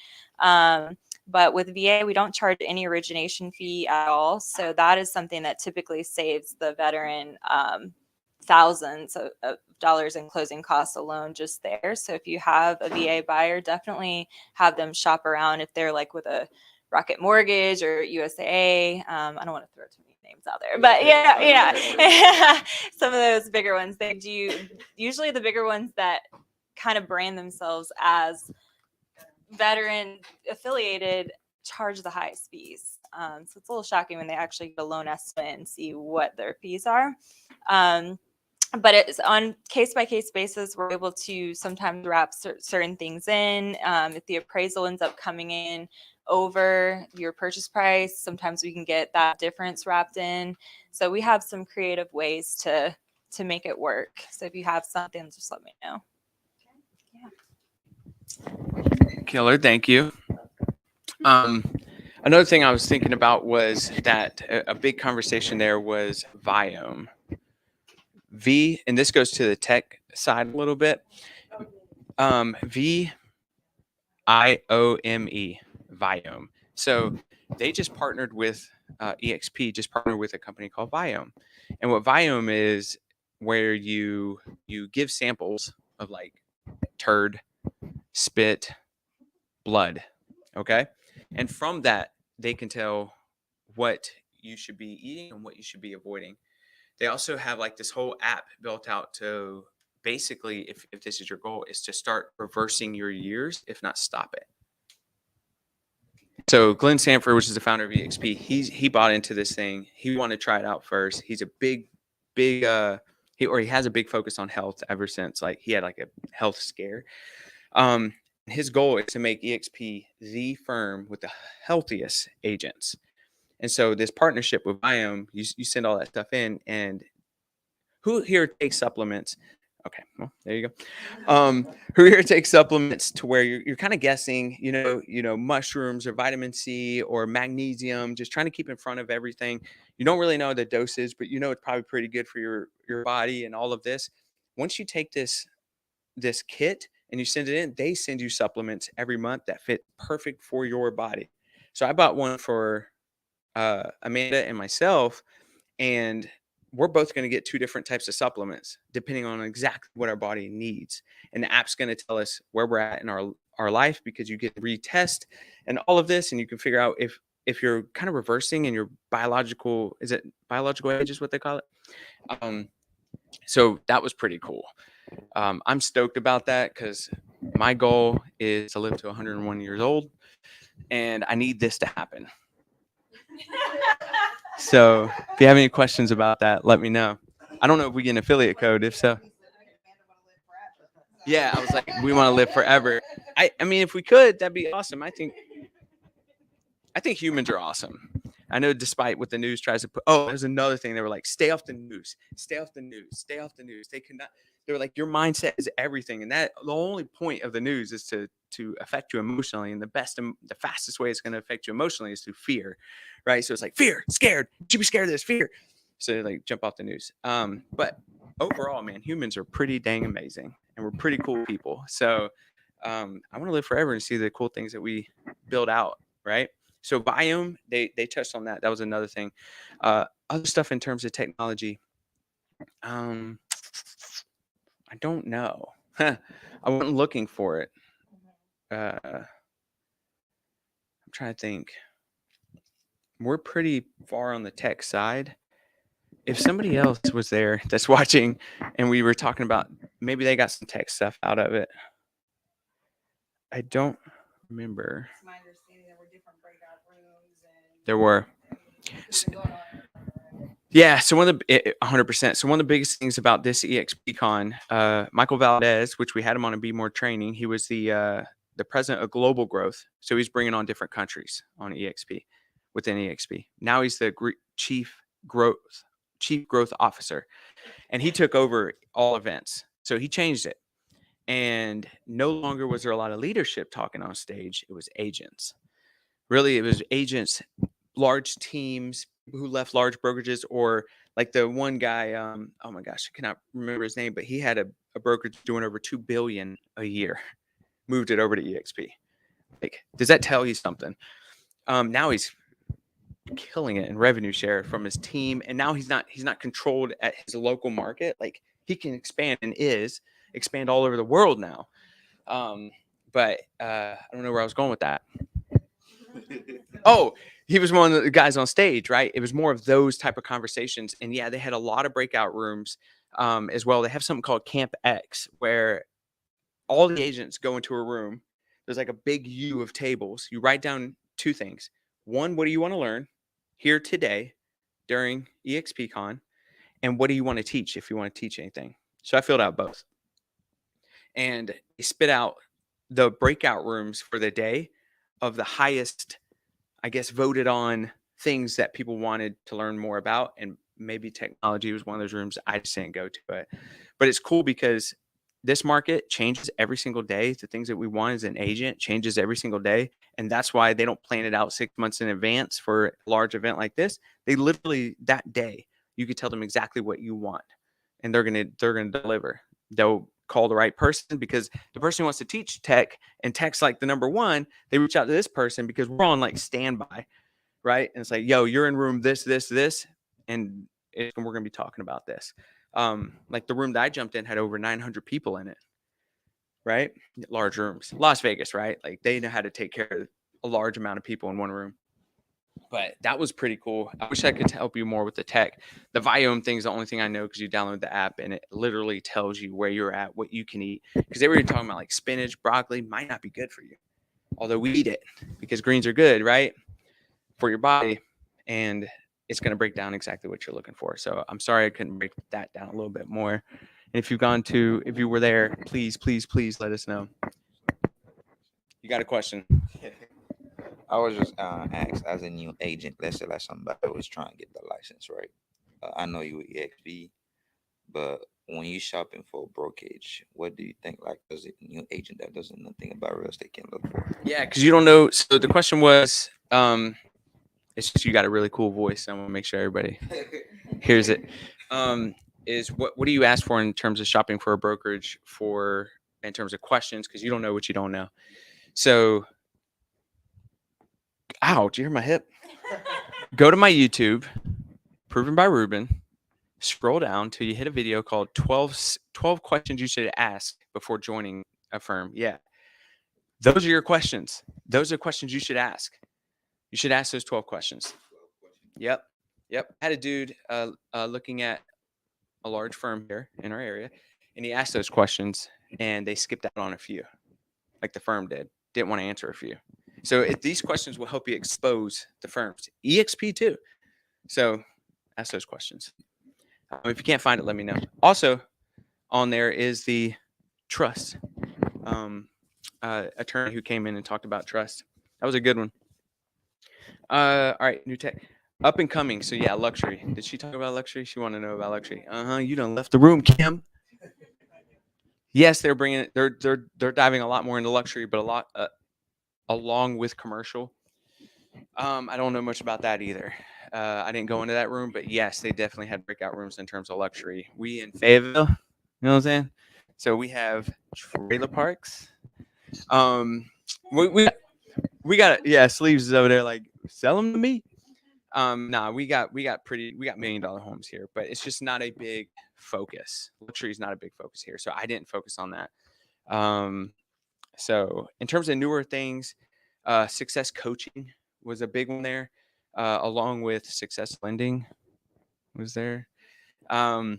But with VA, we don't charge any origination fee at all. So that is something that typically saves the veteran thousands of dollars in closing costs alone just there. So if you have a VA buyer, definitely have them shop around if they're like with a Rocket Mortgage or USAA. I don't want to throw too many names out there, but yeah. Some of those bigger ones, they do, usually the bigger ones that kind of brand themselves as veteran affiliated charge the highest fees. So it's a little shocking when they actually get a loan estimate and see what their fees are. But it's on case-by-case basis. We're able to sometimes wrap certain things in. If the appraisal ends up coming in over your purchase price, sometimes we can get that difference wrapped in. So we have some creative ways to make it work. So if you have something, just let me know. Killer, thank you. Another thing I was thinking about was that a big conversation there was Viome. And this goes to the tech side a little bit. VIOME, Viome. So they just partnered with EXP, just partnered with a company called Viome. And what Viome is, where you give samples of like turd, spit, blood, okay? And from that, they can tell what you should be eating and what you should be avoiding. They also have like this whole app built out to basically, if this is your goal, is to start reversing your years, if not stop it. So Glenn Sanford, which is the founder of EXP, he bought into this thing. He wanted to try it out first. He's a big he has a big focus on health ever since like he had like a health scare. His goal is to make EXP the firm with the healthiest agents. And so this partnership with Viome, you send all that stuff in, and who here takes supplements? Okay, well, there you go. Who here takes supplements to where you're kind of guessing, you know, mushrooms or vitamin C or magnesium, just trying to keep in front of everything. You don't really know the doses, but you know it's probably pretty good for your body and all of this. Once you take this kit and you send it in, they send you supplements every month that fit perfect for your body. So I bought one for Amanda and myself, and we're both going to get 2 different types of supplements depending on exactly what our body needs. And the app's going to tell us where we're at in our life, because you get retest and all of this, and you can figure out if you're kind of reversing in your biological age is what they call it. So that was pretty cool. I'm stoked about that because my goal is to live to 101 years old, and I need this to happen. So if you have any questions about that, let me know. I don't know if we get an affiliate code. If so, yeah, I was like, we want to live forever. I mean, if we could, that'd be awesome. I think humans are awesome. I know, despite what the news tries to put. Oh, there's another thing. They were like, stay off the news, stay off the news, stay off the news. They could not. They were like, your mindset is everything, and that the only point of the news is to affect you emotionally. And the fastest way it's going to affect you emotionally is through fear, right? So it's like fear, scared. You should be scared of this, fear. So like jump off the news. But overall, man, humans are pretty dang amazing, and we're pretty cool people. So I want to live forever and see the cool things that we build out, right? So Viome, they touched on that. That was another thing. Other stuff in terms of technology. I don't know. I wasn't looking for it. I'm trying to think. We're pretty far on the tech side. If somebody else was there that's watching and we were talking about, maybe they got some tech stuff out of it. I don't remember. It's my understanding there were different breakout rooms and. There were. It's been going on. Yeah, so 100%. So one of the biggest things about this EXPCON, Michael Valdez, which we had him on a Be More training, he was the president of global growth. So he's bringing on different countries on EXP, within EXP. Now he's the chief growth officer, and he took over all events. So he changed it, and no longer was there a lot of leadership talking on stage. It was agents. Really, it was agents, large teams who left large brokerages, or like the one guy, oh my gosh, I cannot remember his name, but he had a brokerage doing over $2 billion a year, moved it over to EXP. Like, does that tell you something? Now he's killing it in revenue share from his team, and now he's not controlled at his local market. Like, he can expand expand all over the world now. But I don't know where I was going with that. Oh, he was one of the guys on stage, right? It was more of those type of conversations. And yeah, they had a lot of breakout rooms as well. They have something called Camp X, where all the agents go into a room. There's like a big U of tables. You write down two things. One, what do you want to learn here today during EXPCON? And what do you want to teach if you want to teach anything? So I filled out both. And they spit out the breakout rooms for the day of the highest, I guess, voted on things that people wanted to learn more about. And maybe technology was one of those rooms I just didn't go to it. But it's cool because this market changes every single day. The things that we want as an agent changes every single day. And that's why they don't plan it out 6 months in advance for a large event like this. They literally, that day, you could tell them exactly what you want. And they're gonna deliver. They'll call the right person because the person who wants to teach tech and tech's like the number one, they reach out to this person because we're on like standby, right? And it's like, yo, you're in room this, and we're going to be talking about this. Like the room that I jumped in had over 900 people in it, right? Large rooms. Las Vegas, right? Like they know how to take care of a large amount of people in one room. But that was pretty cool. I wish I could help you more with the tech. The Viome thing is the only thing I know because you download the app and it literally tells you where you're at, what you can eat. Because they were talking about like spinach, broccoli might not be good for you. Although we eat it because greens are good, right? For your body. And it's going to break down exactly what you're looking for. So I'm sorry I couldn't break that down a little bit more. And if you were there, please let us know. You got a question? I was just asked as a new agent, let's say like somebody was trying to get the license, right? I know you were EXP, but when you shopping for brokerage, what do you think like does a new agent that doesn't know nothing about real estate can look for? Yeah, because you don't know. So the question was, it's just you got a really cool voice. I want to make sure everybody hears it. Is what do you ask for in terms of shopping for a brokerage in terms of questions? Because you don't know what you don't know. So, ow, did you hear my hip? Go to my YouTube, Proven by Ruben. Scroll down till you hit a video called 12 questions you should ask before joining a firm. Yeah. Those are your questions. Those are questions you should ask. You should ask those 12 questions. Yep. I had a dude looking at a large firm here in our area, and he asked those questions, and they skipped out on a few, like the firm didn't want to answer a few. So these questions will help you expose the firms. EXP too. So ask those questions. If you can't find it, let me know. Also, on there is the trust attorney who came in and talked about trust. That was a good one. All right, new tech. Up and coming. So yeah, luxury. Did she talk about luxury? She want to know about luxury. You done left the room, Kim. Yes, they're bringing it. They're diving a lot more into luxury, but a lot along with commercial. I don't know much about that either. I didn't go into that room, but yes, they definitely had breakout rooms in terms of luxury. We in Fayetteville, you know what I'm saying? So we have trailer parks. We got sleeves is over there like sell them to me. We got $1 million homes here, but it's just not a big focus. Luxury is not a big focus here, so I didn't focus on that. So in terms of newer things, success coaching was a big one there, along with success lending was there. A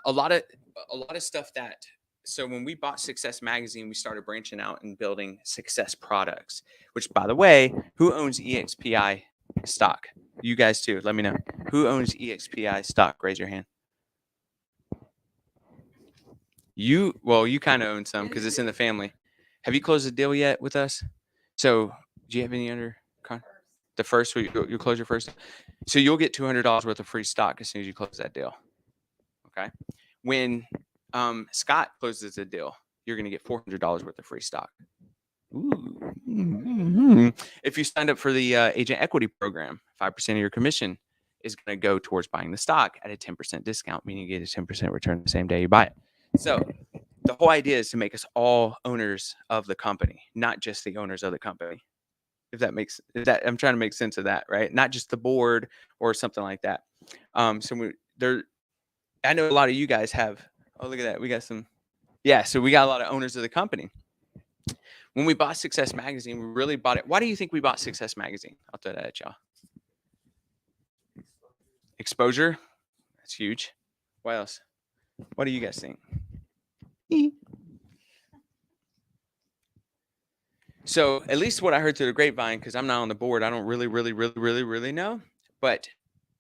lot of stuff that. So when we bought Success Magazine, we started branching out and building success products. Which, by the way, who owns EXPI stock? You guys too. Let me know. Who owns EXPI stock? Raise your hand. You kind of own some because it's in the family. Have you closed a deal yet with us? So do you have any under the first? You close your first. So you'll get $200 worth of free stock as soon as you close that deal. Okay. When Scott closes a deal, you're going to get $400 worth of free stock. Ooh. Mm-hmm. If you signed up for the agent equity program, 5% of your commission is going to go towards buying the stock at a 10% discount, meaning you get a 10% return the same day you buy it. So the whole idea is to make us all owners of the company, not just the owners of the company. If that makes that, I'm trying to make sense of that, right? Not just the board or something like that. I know a lot of you guys have. Oh, look at that. We got some. Yeah, so we got a lot of owners of the company. When we bought Success Magazine, we really bought it. Why do you think we bought Success Magazine? I'll throw that at y'all. Exposure. That's huge. What else? What do you guys think? So at least what I heard through the grapevine, because I'm not on the board, I don't really know. But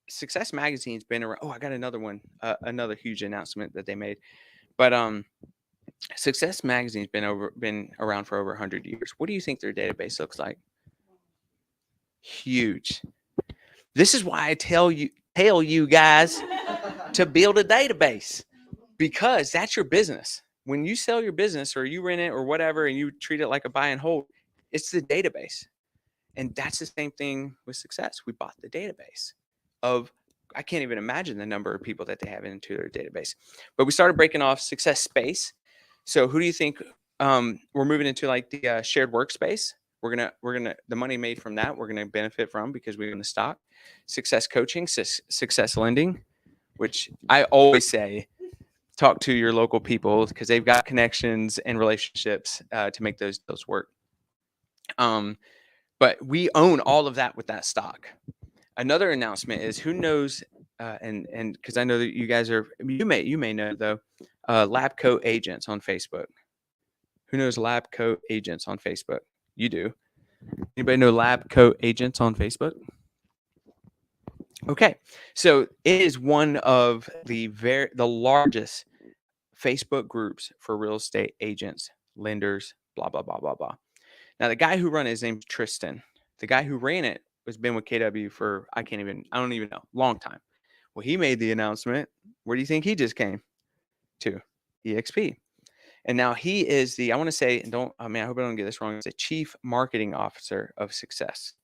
Success Magazine's been around. Oh, I got another one, another huge announcement that they made. But Success Magazine's been around for over 100 years. What do you think their database looks like? Huge. This is why I tell you guys to build a database, because that's your business. When you sell your business or you rent it or whatever, and you treat it like a buy and hold, it's the database. And that's the same thing with Success. We bought the database of, I can't even imagine the number of people that they have into their database. But we started breaking off Success Space. So who do you think we're moving into, like the shared workspace? We're gonna the money made from that we're gonna benefit from, because we own the stock. Success Coaching, Success Lending, which I always say, talk to your local people, because they've got connections and relationships to make those deals work. But we own all of that with that stock. Another announcement is, who knows, and because I know that you guys are, you may know though, Lab Coat Agents on Facebook. Who knows Lab Coat Agents on Facebook? You do. Anybody know Lab Coat Agents on Facebook? Okay, so it is one of the largest Facebook groups for real estate agents, lenders, blah blah blah blah blah. Now the guy who ran it, his name's Tristan. The guy who ran it has been with KW for I don't even know, long time. Well, he made the announcement. Where do you think he just came to? EXP. And now he is I want to say, I hope I don't get this wrong, he's the Chief Marketing Officer of Success.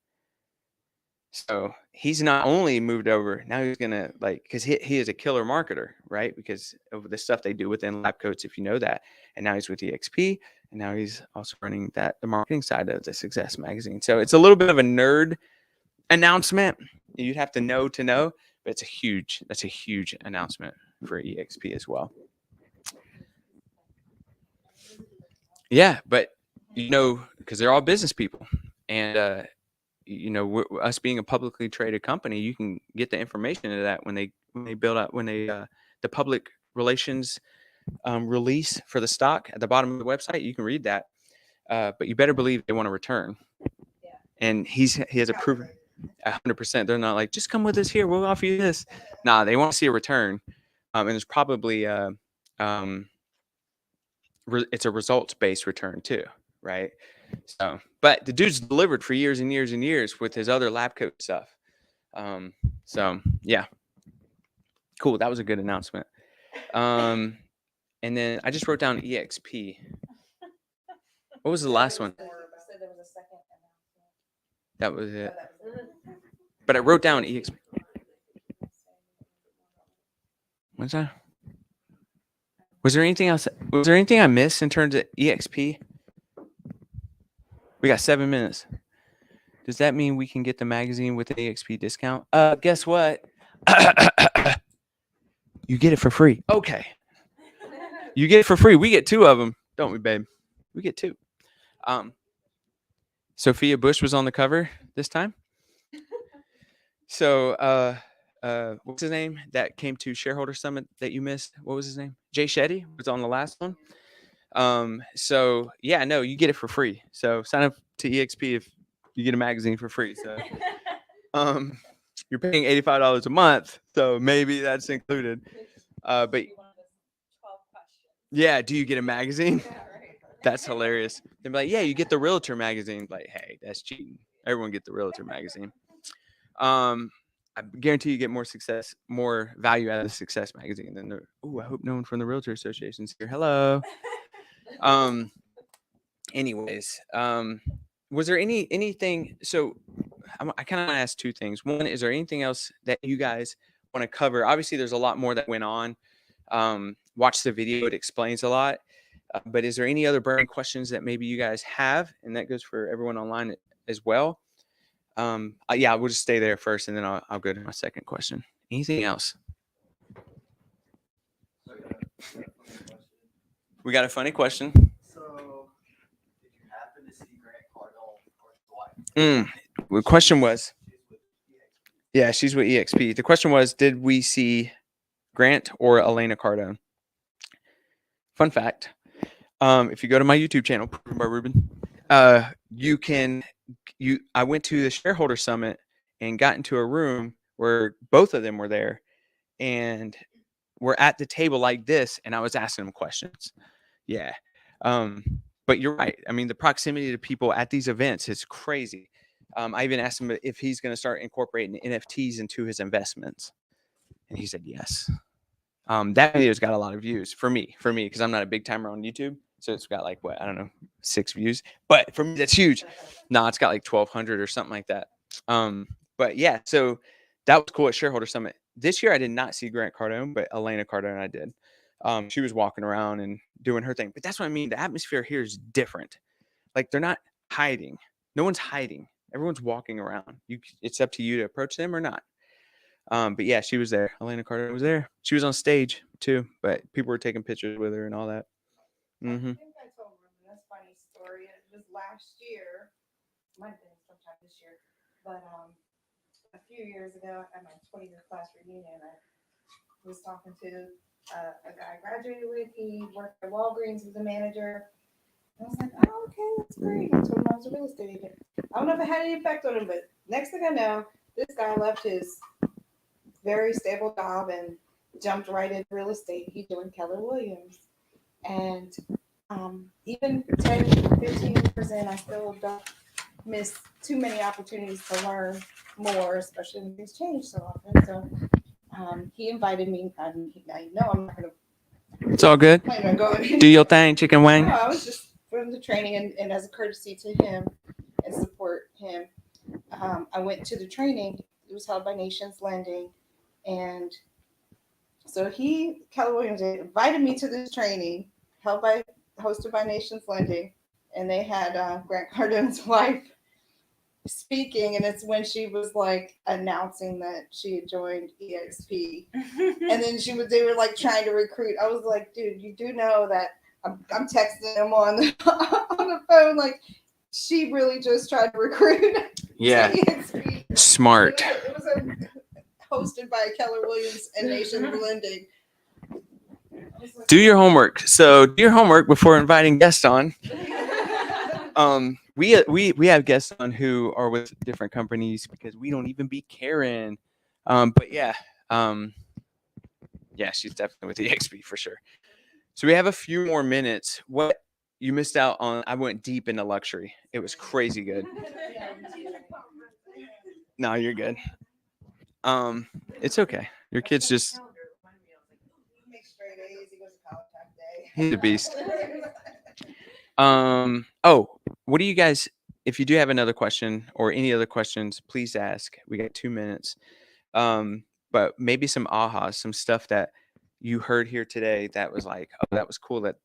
So he's not only moved over, now he's gonna, because he is a killer marketer, right? Because of the stuff they do within Lab Coats, if you know that. And now he's with EXP, and now he's also running the marketing side of the Success Magazine. So it's a little bit of a nerd announcement. You'd have to know, but that's a huge announcement for EXP as well. Yeah, but because they're all business people, and us being a publicly traded company, you can get the information into that when they build out the public relations release for the stock at the bottom of the website. You can read that, but you better believe they want a return. Yeah. And he has a proven 100%. They're not like, just come with us here, we'll offer you this. Nah, they want to see a return, and there's probably it's a results-based return too, right? So, but the dude's delivered for years and years and years with his other Lab Coat stuff. So yeah, cool. That was a good announcement. And then I just wrote down EXP. What was the last one? That was it. But I wrote down EXP. What's that? Was there anything else? Was there anything I missed in terms of EXP? We got 7 minutes. Does that mean we can get the magazine with an EXP discount? Guess what? You get it for free. Okay. You get it for free. We get 2 of them, don't we, babe? We get 2. Sophia Bush was on the cover this time. So, what's his name that came to Shareholder Summit that you missed? What was his name? Jay Shetty was on the last one. So yeah, no, you get it for free. So sign up to EXP if you get a magazine for free. So, you're paying $85 a month, so maybe that's included. But yeah, do you get a magazine? That's hilarious. They'd be like, yeah, you get the Realtor magazine. Like, hey, that's cheating. Everyone get the Realtor magazine. I guarantee you get more value out of the Success magazine than I hope no one from the Realtor Association's here. Hello. Anyways, was there anything? So I kind of want to ask 2 things. One, is there anything else that you guys want to cover? Obviously, there's a lot more that went on. Watch the video; it explains a lot. But is there any other burning questions that maybe you guys have? And that goes for everyone online as well. Yeah, we'll just stay there first, and then I'll go to my second question. Anything else? We got a funny question. So, did you happen to see Grant Cardone or his wife? The question was, yeah, she's with EXP. The question was, did we see Grant or Elena Cardone? Fun fact. If you go to my YouTube channel, Proven by Ruben, I went to the shareholder summit and got into a room where both of them were there, and we're at the table like this, and I was asking them questions. Yeah. But you're right. I mean, the proximity to people at these events is crazy. I even asked him if he's going to start incorporating NFTs into his investments, and he said yes. That video's got a lot of views for me, because I'm not a big timer on YouTube. So it's got like, what, I don't know, 6 views. But for me, that's huge. No, it's got like 1,200 or something like that. But yeah, so that was cool at Shareholder Summit. This year, I did not see Grant Cardone, but Elena Cardone I did. She was walking around and doing her thing. But that's what I mean. The atmosphere here is different. Like, they're not hiding. No one's hiding. Everyone's walking around. It's up to you to approach them or not. But yeah, she was there. Elena Cardone was there. She was on stage too, but people were taking pictures with her and all that. I think I told Ruben this funny story. It was last year, might have been sometime this year, but a few years ago at my 20-year class reunion, I was talking to a guy I graduated with. He worked at Walgreens, was a manager. I was like, oh, okay, that's great. I told him I was a real estate agent. I don't know if it had any effect on him, but next thing I know, this guy left his very stable job and jumped right into real estate. He joined Keller Williams. And even 10, 15%, I still don't miss too many opportunities to learn more, especially when things change so often. So he invited me. Now, you know, I'm not going to. It's all good. Plan on going. Do your thing, chicken wing. No, I was just from the training, and as a courtesy to him and support him, I went to the training. It was held by Nations Lending. And so Keller Williams invited me to this training hosted by Nations Lending, and they had Grant Cardone's wife speaking, and it's when she was like announcing that she had joined EXP, and then they were like trying to recruit. I was like, dude, you do know that I'm texting them on the phone, like she really just tried to recruit. Yeah. To EXP. Smart. It was hosted by Keller Williams and Nations Lending. Do your homework. So do your homework before inviting guests on. We have guests on who are with different companies because we don't even be caring. But yeah, she's definitely with EXP for sure. So we have a few more minutes. What you missed out on? I went deep into luxury. It was crazy good. No, you're good. It's okay. Your kid's just. He's a beast. What do you guys, if you do have another question or any other questions, please ask. We got 2 minutes. But maybe some ahas, some stuff that you heard here today that was like, oh, that was cool that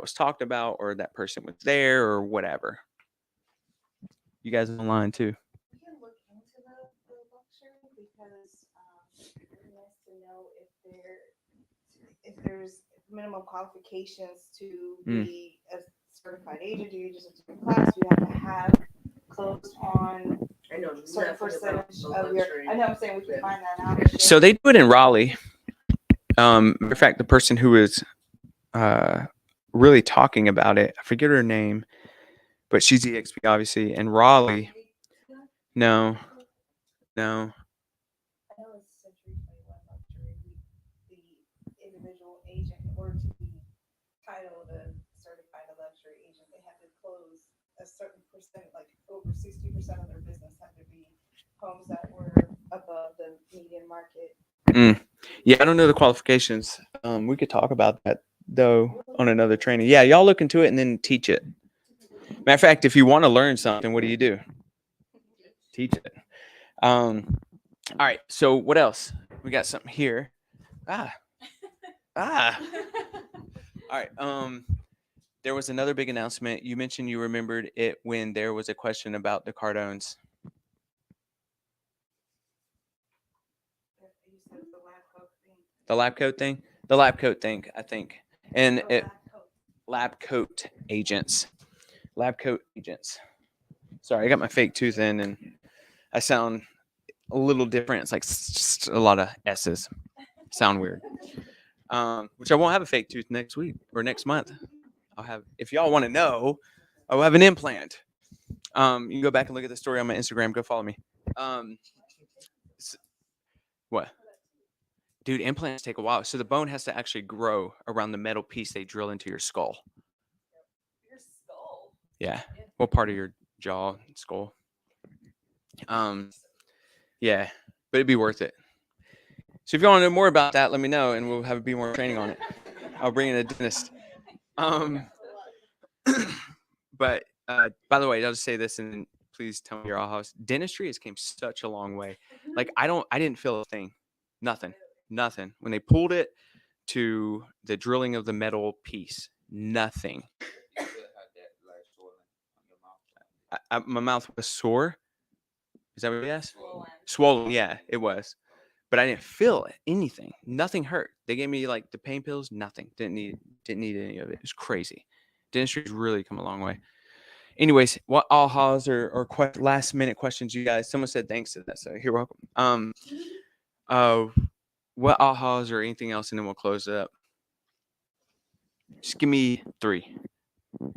was talked about, or that person was there, or whatever. You guys online too. You can look into the luxury because it's nice to know if there's minimum qualifications to be a certified agent. Do you just have to take a class? Do you have to have closed on I know a certain nothing about percentage the of your? luxury. I know I'm saying we can find that out. So they do it in Raleigh. Matter of fact, the person who is really talking about it, I forget her name, but she's EXP obviously, and Raleigh. No. I know it's Century 21 luxury. The individual agent, in order to be titled a certified luxury agent, they have to close a certain percent, like over 60% of their business had to be homes that were above the median market. Yeah, I don't know the qualifications. We could talk about that though on another training. Yeah, y'all look into it and then teach it. Matter of fact, if you want to learn something, what do? Teach it. All right. So what else? We got something here. All right. There was another big announcement. You mentioned you remembered it when there was a question about the Cardones. The lab coat thing? The lab coat thing, I think. And lab coat agents. Lab coat agents. Sorry, I got my fake tooth in and I sound a little different. It's like just a lot of S's. Sound weird. Which I won't have a fake tooth next week or next month. I'll have, if y'all want to know, I'll have an implant. You can go back and look at the story on my Instagram. Go follow me. What? Dude, implants take a while. So the bone has to actually grow around the metal piece they drill into your skull. Your skull. Yeah. Well, part of your jaw and skull. Yeah, but it'd be worth it. So if you want to know more about that, let me know, and we'll have be more training on it. I'll bring in a dentist. But by the way, I'll just say this, and then please tell me your ahas. Dentistry has came such a long way. Like I didn't feel a thing, nothing. When they pulled it to the drilling of the metal piece, nothing. My mouth was sore. Is that what you asked? Swollen. Yeah, it was. But I didn't feel anything. Nothing hurt. They gave me like the pain pills. Nothing. Didn't need any of it. It was crazy. Dentistry's really come a long way. Anyways, what ahas or last minute questions you guys? Someone said thanks to that, so you're welcome. What ahas or anything else, and then we'll close it up. Just give me 3,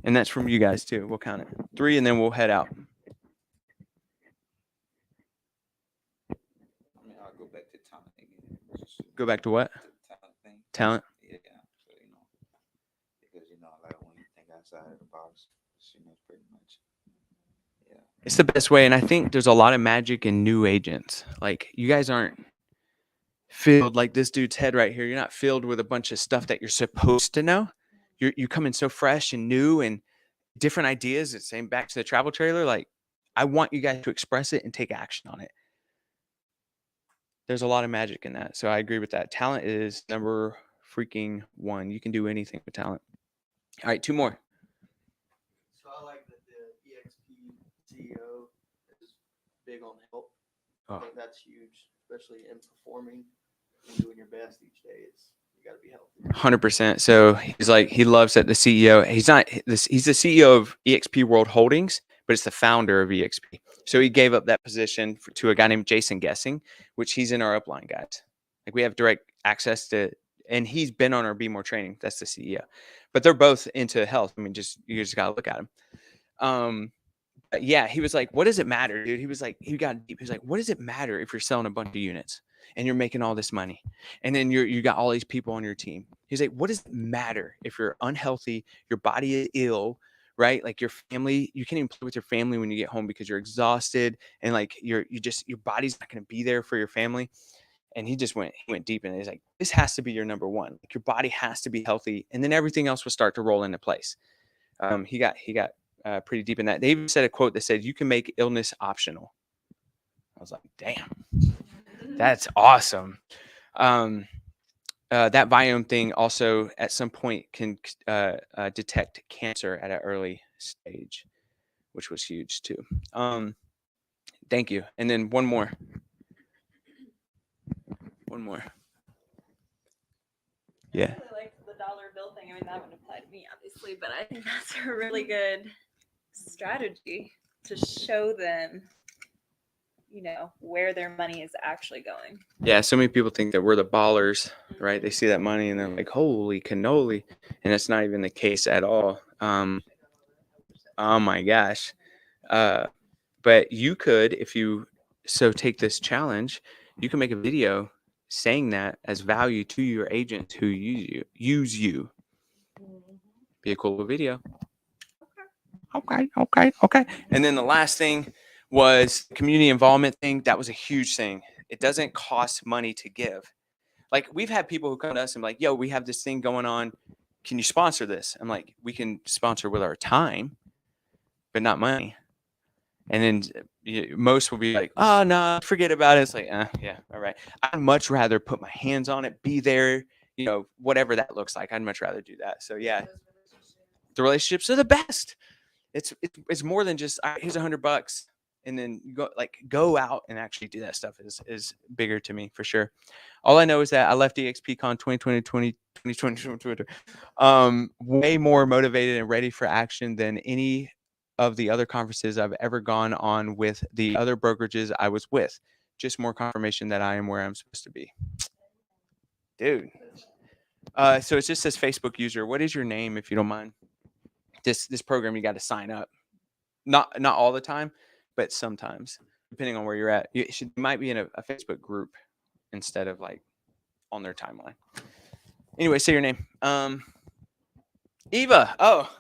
and that's from you guys too. We'll count it 3, and then we'll head out. I'll go back to talent again. Go back to what? Talent thing. Talent. Yeah. So because like when you think outside of the box, pretty much. Yeah. It's the best way, and I think there's a lot of magic in new agents. Like you guys aren't filled like this dude's head right here. You're not filled with a bunch of stuff that you're supposed to know. You come in so fresh and new and different ideas. It's same back to the travel trailer. Like I want you guys to express it and take action on it. There's a lot of magic in that. So I agree with that. Talent is number freaking 1. You can do anything with talent. All right, 2 more. So I like that the EXP CEO is big on health. I Oh. think that's huge, especially in performing and doing your best each day. You got to be healthy. 100%. So he loves that the CEO, he's the CEO of EXP World Holdings, but it's the founder of EXP. So he gave up that position to a guy named Jason Gessing, which he's in our upline guys. Like we have direct access to, and he's been on our Be More training. That's the CEO, but they're both into health. I mean, you just gotta look at him. Yeah, he was like, what does it matter, dude? He was like, he was like, what does it matter if you're selling a bunch of units and you're making all this money and then you got all these people on your team? He's like, what does it matter if you're unhealthy, your body is ill, right? Like your family, you can't even play with your family when you get home because you're exhausted and like your body's not going to be there for your family. And he went deep in it. He's like, this has to be your number 1. Like your body has to be healthy, and then everything else will start to roll into place. He got pretty deep in that. They even said a quote that said, you can make illness optional. I was like, damn, that's awesome. That biome thing also at some point can detect cancer at an early stage, which was huge too. Thank you. And then one more. Yeah. I really like the dollar bill thing. I mean, that wouldn't apply to me, obviously, but I think that's a really good strategy to show them, where their money is actually going. Yeah, so many people think that we're the ballers, right? They see that money and they're like, holy cannoli. And it's not even the case at all. Oh my gosh. But you could, if you take this challenge, you can make a video saying that as value to your agents who use you. Be a cool video. Okay. And then the last thing was community involvement thing. That was a huge thing. It doesn't cost money to give. Like we've had people who come to us and be like, yo, we have this thing going on. Can you sponsor this? I'm like, we can sponsor with our time, but not money. And then most will be like, oh, no, forget about it. It's like, yeah, all right. I'd much rather put my hands on it, be there, whatever that looks like. I'd much rather do that. So, yeah, the relationships are the best. It's more than just, all right, here's $100. And then go out and actually do that stuff is bigger to me for sure. All I know is that I left EXPCON 2020 way more motivated and ready for action than any of the other conferences I've ever gone on with the other brokerages I was with. Just more confirmation that I am where I'm supposed to be. Dude. So it just says Facebook user. What is your name, if you don't mind? This program, you got to sign up. Not all the time, but sometimes, depending on where you're at. You might be in a Facebook group instead of like on their timeline. Anyway, say your name. Eva. Oh,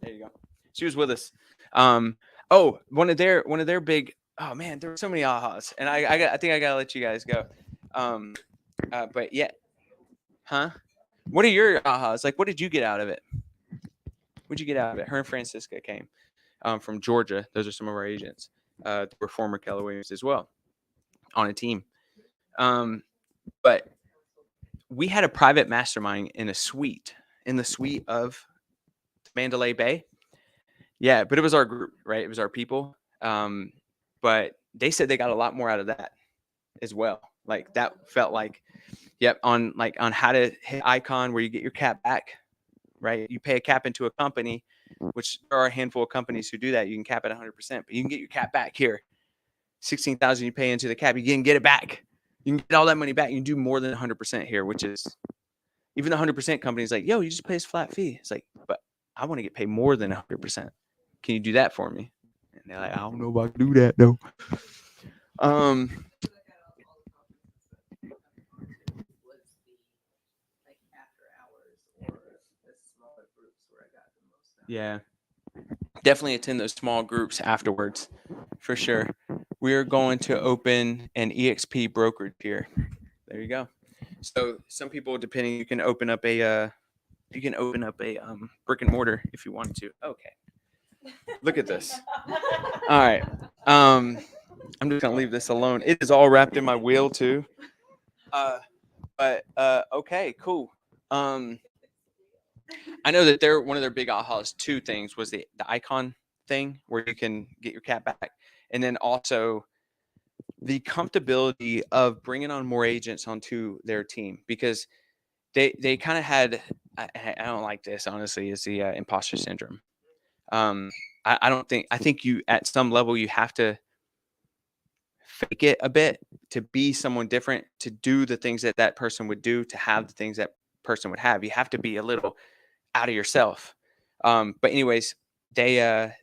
there you go. She was with us. Oh, one of their big. Oh man, there were so many ahas, and I think I gotta let you guys go. But yeah, huh? What are your ahas? Like, what did you get out of it? What'd you get out of it? Her and Francisca came from Georgia. Those are some of our agents. We're former Keller Williams as well on a team. But we had a private mastermind in the suite of Mandalay Bay. Yeah, but it was our group, right? It was our people. But they said they got a lot more out of that as well. Like that felt like, yep, on how to hit icon where you get your cap back, right? You pay a cap into a company, which there are a handful of companies who do that. You can cap it 100%, but you can get your cap back here. 16,000 you pay into the cap, you can get it back. You can get all that money back. You can do more than 100% here, which is even the 100% companies like, yo, you just pay us flat fee. It's like, but I want to get paid more than 100%. Can you do that for me? And they're like, I don't know if I can do that though. Yeah, definitely attend those small groups afterwards, for sure. We're going to open an EXP brokerage here. There you go. So some people, depending, you can open up a brick and mortar if you wanted to. Okay. Look at this. All right. I'm just gonna leave this alone. It is all wrapped in my wheel too. But okay, cool. I know that one of their big ahas, two things, was the icon thing where you can get your cap back, and then also the comfortability of bringing on more agents onto their team, because they kind of had, I don't like this, honestly, is the imposter syndrome. I think you, at some level, you have to fake it a bit to be someone different, to do the things that that person would do, to have the things that person would have. You have to be a little out of yourself. But anyways, I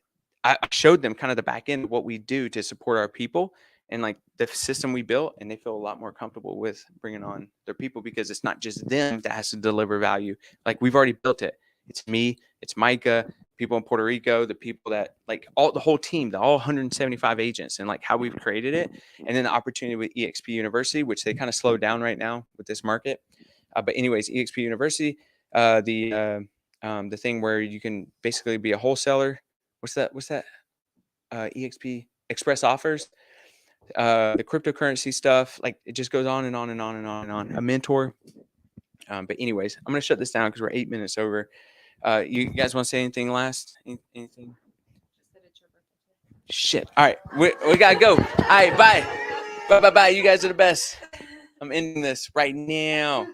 showed them kind of the back end of what we do to support our people and like the system we built, and they feel a lot more comfortable with bringing on their people, because it's not just them that has to deliver value. Like, we've already built it. It's me, it's Micah, people in Puerto Rico, the people that like the whole team, all 175 agents, and like how we've created it. And then the opportunity with EXP University, which they kind of slowed down right now with this market. But anyways, EXP University, the thing where you can basically be a wholesaler. What's that? EXP Express Offers, the cryptocurrency stuff. Like, it just goes on and on and on and on and on. A mentor. But anyways, I'm gonna shut this down because we're 8 minutes over. You guys want to say anything last? Anything? Shit. All right, we gotta go. All right, bye. Bye. You guys are the best. I'm ending this right now.